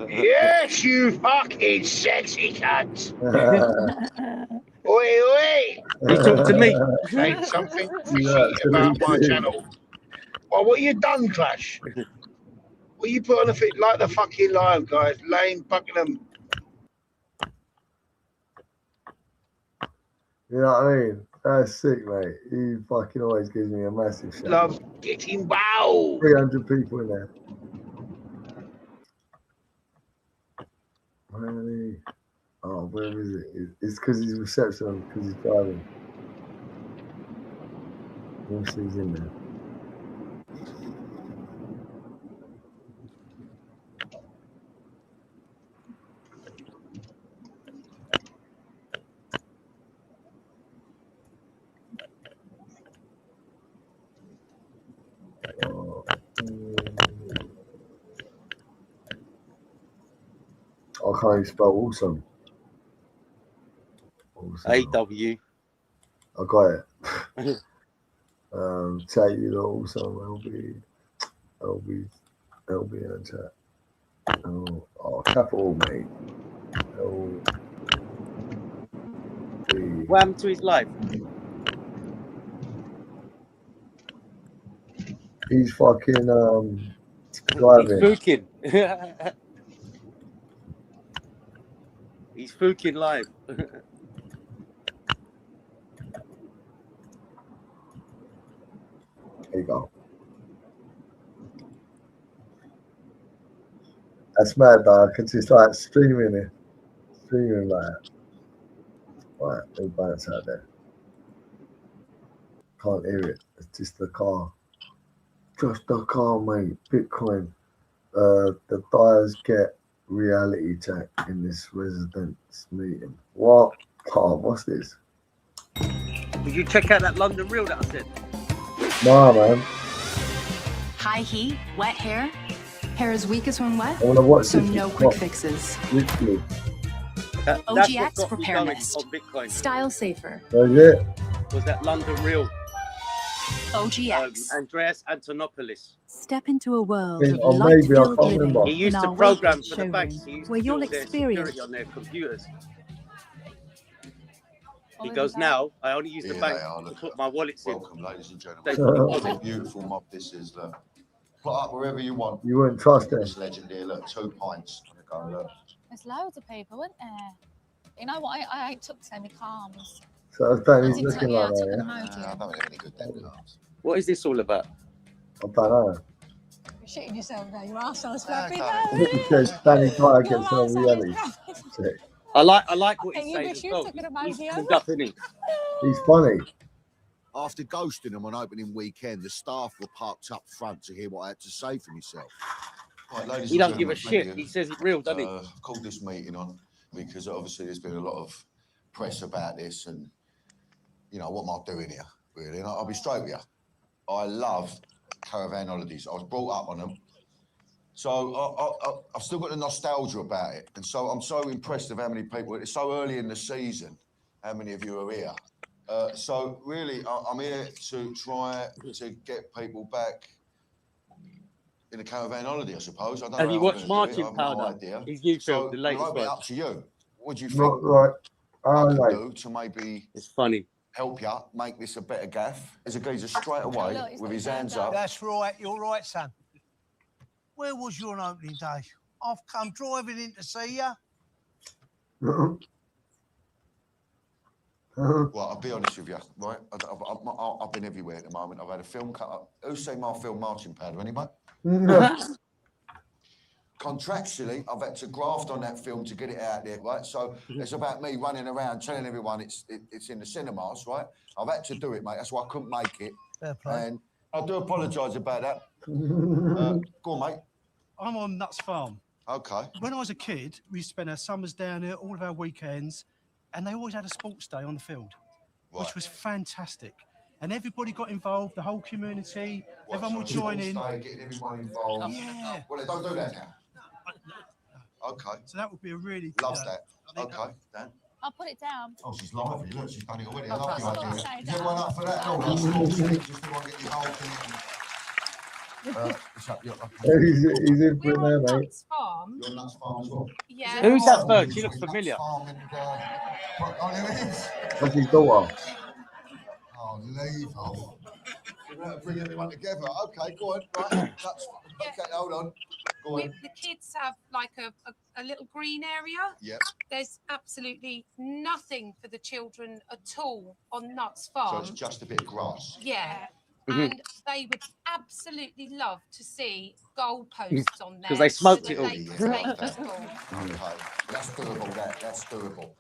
Yes, you fucking sexy cunt. Oi, oi. You talk to me. Say something fishy about my channel. Well, what you done, Clash? What you put on like the fucking live, guys? Lane Buckingham. You know what I mean? That's sick, mate. He fucking always gives me a massive shout. Love getting wow. 300 people in there. Really? Oh, where is it? It's because he's reception, because he's driving. Let me see who's in there. I can't even spell awesome. AW. I got it. Chat you the awesome LB in the chat. Oh, capital mate. What happened to his life? He's fucking driving. He's fucking. He's fucking live. There you go. That's mad, though. I can just like streaming it. Streaming like that. Right, let me bounce out there. Can't hear it. It's just the car. Just the car, mate. Bitcoin. The Dyers get reality check in this residents meeting. What? Oh, what's this? Did you check out that London reel that I said? Nah, man. High heat, wet hair. Hair is weakest when wet. I wanna watch so this. no quick fixes. Literally. That's what OGX got me Repair going Mist. on Bitcoin. Style safer. That's it. Was that London reel? OGX. Andreas Antonopoulos. Step into a world Yeah, of or maybe I light-filled can't living remember. He used in to our program Wayfield for the banks. showroom, He used where to you'll build their experience security on their computers. He goes, now I only use the bank to put my wallets in. Welcome, ladies and They gentlemen. put What a beautiful mob this is. Look, put up wherever you want. You wouldn't trust it. This legend here. Look, 2 pints. Go, look. There's loads of people, isn't there? You know what? I took semi calms. So that's Danny's I looking took like them that, home to I you. don't have any good damn cards. What is this all about? yeah? I don't know. You're shitting yourself now. Your arsehole's flappy. Because Danny Dyer gets on reality check. I like what Hey, he you says wish as you well. took an He's emoji called over. up, isn't he? He's funny. After ghosting them on opening weekend, the staff were parked up front to hear what I had to say for myself. Right, ladies He and don't give a gentlemen, shit. thank you. He says it's real, doesn't he? I've called this meeting on because obviously there's been a lot of press about this and, you know, what am I doing here, really? And I'll be straight with you. I love caravan holidays. I was brought up on them. So I've still got the nostalgia about it. And so I'm so impressed with how many people, it's so early in the season, how many of you are here. So really, I'm here to try to get people back in a caravan holiday, I suppose. I don't Have know you how I'm watched gonna do it. Marching I've no Powder? idea. His YouTube, So the it'll latest open it one. up to you. What do you Not think like. I I can like. do to maybe It's funny. help you make this a better gaff? There's a geezer straight away look, he's with got his his hands hand up. That's right, you're right, son. Where was you on opening day? I've come driving in to see you. Well, I'll be honest with you, right? I've been everywhere at the moment. I've had a film cut up. Who's seen my film Marching Powder, anybody? Contractually, I've had to graft on that film to get it out there, right? So it's about me running around telling everyone it's in the cinemas, right? I've had to do it, mate. That's why I couldn't make it. Fair play. And I do apologise about that. Go on, mate. I'm on Nuts Farm. Okay. When I was a kid, we used to spend our summers down there, all of our weekends, and they always had a sports day on the field, which was fantastic. And everybody got involved, the whole community, everyone would join in. Getting everyone involved. Yeah. Well, they don't do that now. Okay. So that would be a really Love that. Okay, Dan. I'll put it down. Oh, she's lively. Look, she's done it already. I Oh, love the that's idea. what I Is say, everyone Dan. up for that? Oh, that's cool. Just everyone get involved in it. It's up, He's in for it now, mate. Nuts Farm. You're Nuts Farm as well. Yeah. Who's that bird? She looks familiar. Oh, there it is. That's his daughter. Oh, leave off. bring everyone together. Okay, go on. Right. Okay, hold on. Go on. The kids have like a little green area. Yeah. There's absolutely nothing for the children at all on Nuts So Farm. it's just a bit of grass. Yeah. Mhm. And they would absolutely love to see goalposts on there. 'Cause they smoked so it that all. they could play football. Okay, that's doable. That's doable.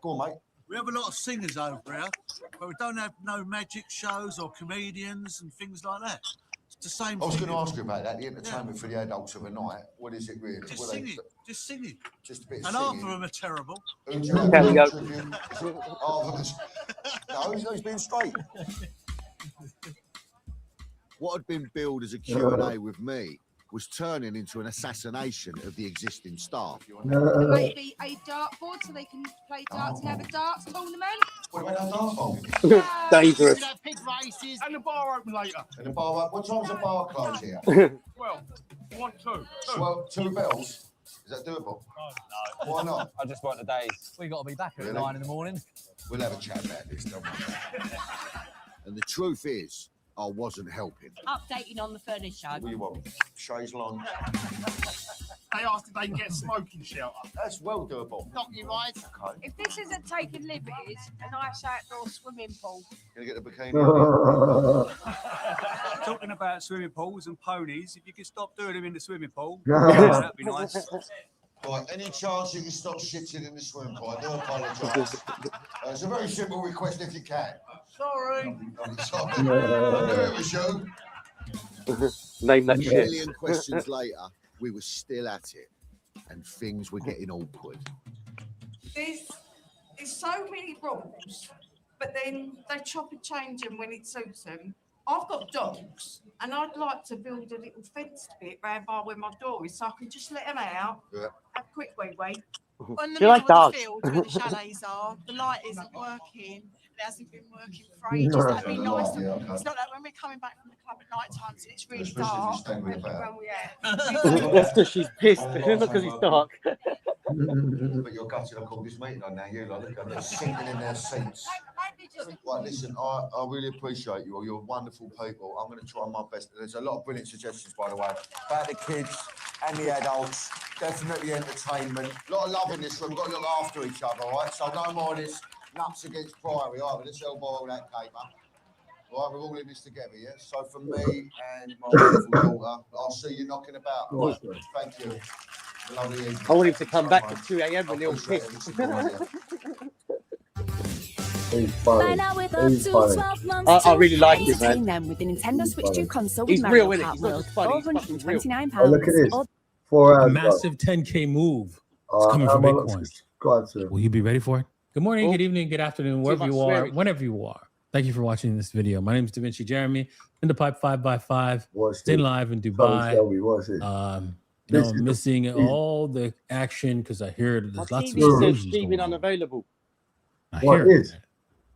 Go on, mate. We have a lot of singers over here, but we don't have no magic shows or comedians and things like that. It's the same I was thing. going to ask you about that. The entertainment for the adults of a night. What is it really? Just What are they- singing, just singing. Just a bit of And half singing. of them are terrible. Who do you have? Karaoke. No, he's being straight. What had been billed as a Q&A with me was turning into an assassination of the existing staff. Maybe a dartboard so they can play darts and have a darts tournament. What about that dartboard? Dangerous. Pig races. And the bar open later. And the bar, what time's the bar close here? Well, 1, 2. Well, 2 bells. Is that doable? No. Why not? I just want the days. We got to be back Really? 9 in the morning. We'll have a chat about this, don't we? And the truth is, I wasn't helping. Updating on the furniture. What do you want? Chaise lounge? They asked if they can get smoking shelter. That's well doable. Not you guys. Okay. If this isn't taking liberties, a nice outdoor swimming pool. Gonna get the bikini. Talking about swimming pools and ponies, if you could stop doing them in the swimming pool, Yeah. that'd be nice. Right, any chance you can stop shitting in the swimming pool? I do apologise. It's a very simple request if you can. Sorry. Sorry. I knew it was you. Name that A shit. million questions later, we were still at it, and things were getting awkward. There's so many rules, but then they chop and change them when it suits them. I've got dogs, and I'd like to build a little fenced bit round by where my door is, so I can just let them out, Yeah. have a quick wee. On the Do you like middle of dogs? the field where the chalets are, the light isn't working. It hasn't been working for ages. That'd be nice. Yeah, okay. It's not like when we're coming back from the club at night times and it's really Especially if dark. you stand with When her. we're That's because she's pissed. Not because it's dark. But you're gutted I called this meeting on now. You lot, look, they're sinking in their seats. Right, listen, I really appreciate you all. You're wonderful people. I'm going to try my best. There's a lot of brilliant suggestions, by the way, about the kids and the adults. Definitely entertainment. A lot of love in this room. We've got to look after each other, all right? So no more of this nuts against Priory, either. Let's elbow all that caper. All right, we're all in this together, yeah? So for me and my wonderful daughter, I'll see you knocking about. Right. Thank you. Lovely evening. I want him to come back at 2 a.m. when he'll piss. He's funny. He's funny. I really like it, man. Them with the Nintendo Switch 2 console He's with real, Mario isn't Kart he? He's not World. just funny, he's fucking real. £429. Oh, look at this. Or 4 hours. A massive 10K move. It's coming how from am I not Bitcoin. subscribed to him? Will you be ready for it? Good morning, Oh. good evening, good afternoon, Too wherever much you are, swearing. whenever you are. Thank you for watching this video. My name is Da Vinci Jeremy, in the pipe 5x5, staying live in Dubai. Shelby, what's it? You know, missing all the action because I hear there's lots of TV says explosions streaming going on. unavailable. I What hear is? it, It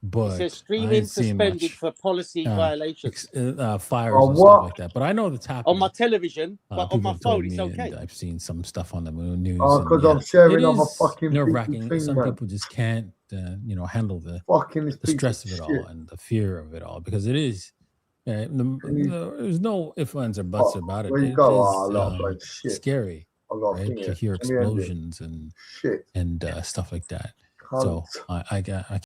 but says I streaming ain't seeing suspended much for policy violations. fires Oh, and what? stuff like that. But I know that's happening. On my television, but on people my have told phone, it's me, and okay. I've seen some stuff on the news. Oh, and 'cause I'm sharing it other is fucking nerve-wracking. people's thing, Some man. people just can't, handle the Fucking this the stress of it all shit. and the fear of it all because it is. There's no ifs, ands, or buts about it. Where you It go? is, Oh, I love that shit. scary, I got a right? thing To here. hear Let me end it. explosions and Shit. and stuff like that. Cunt. So I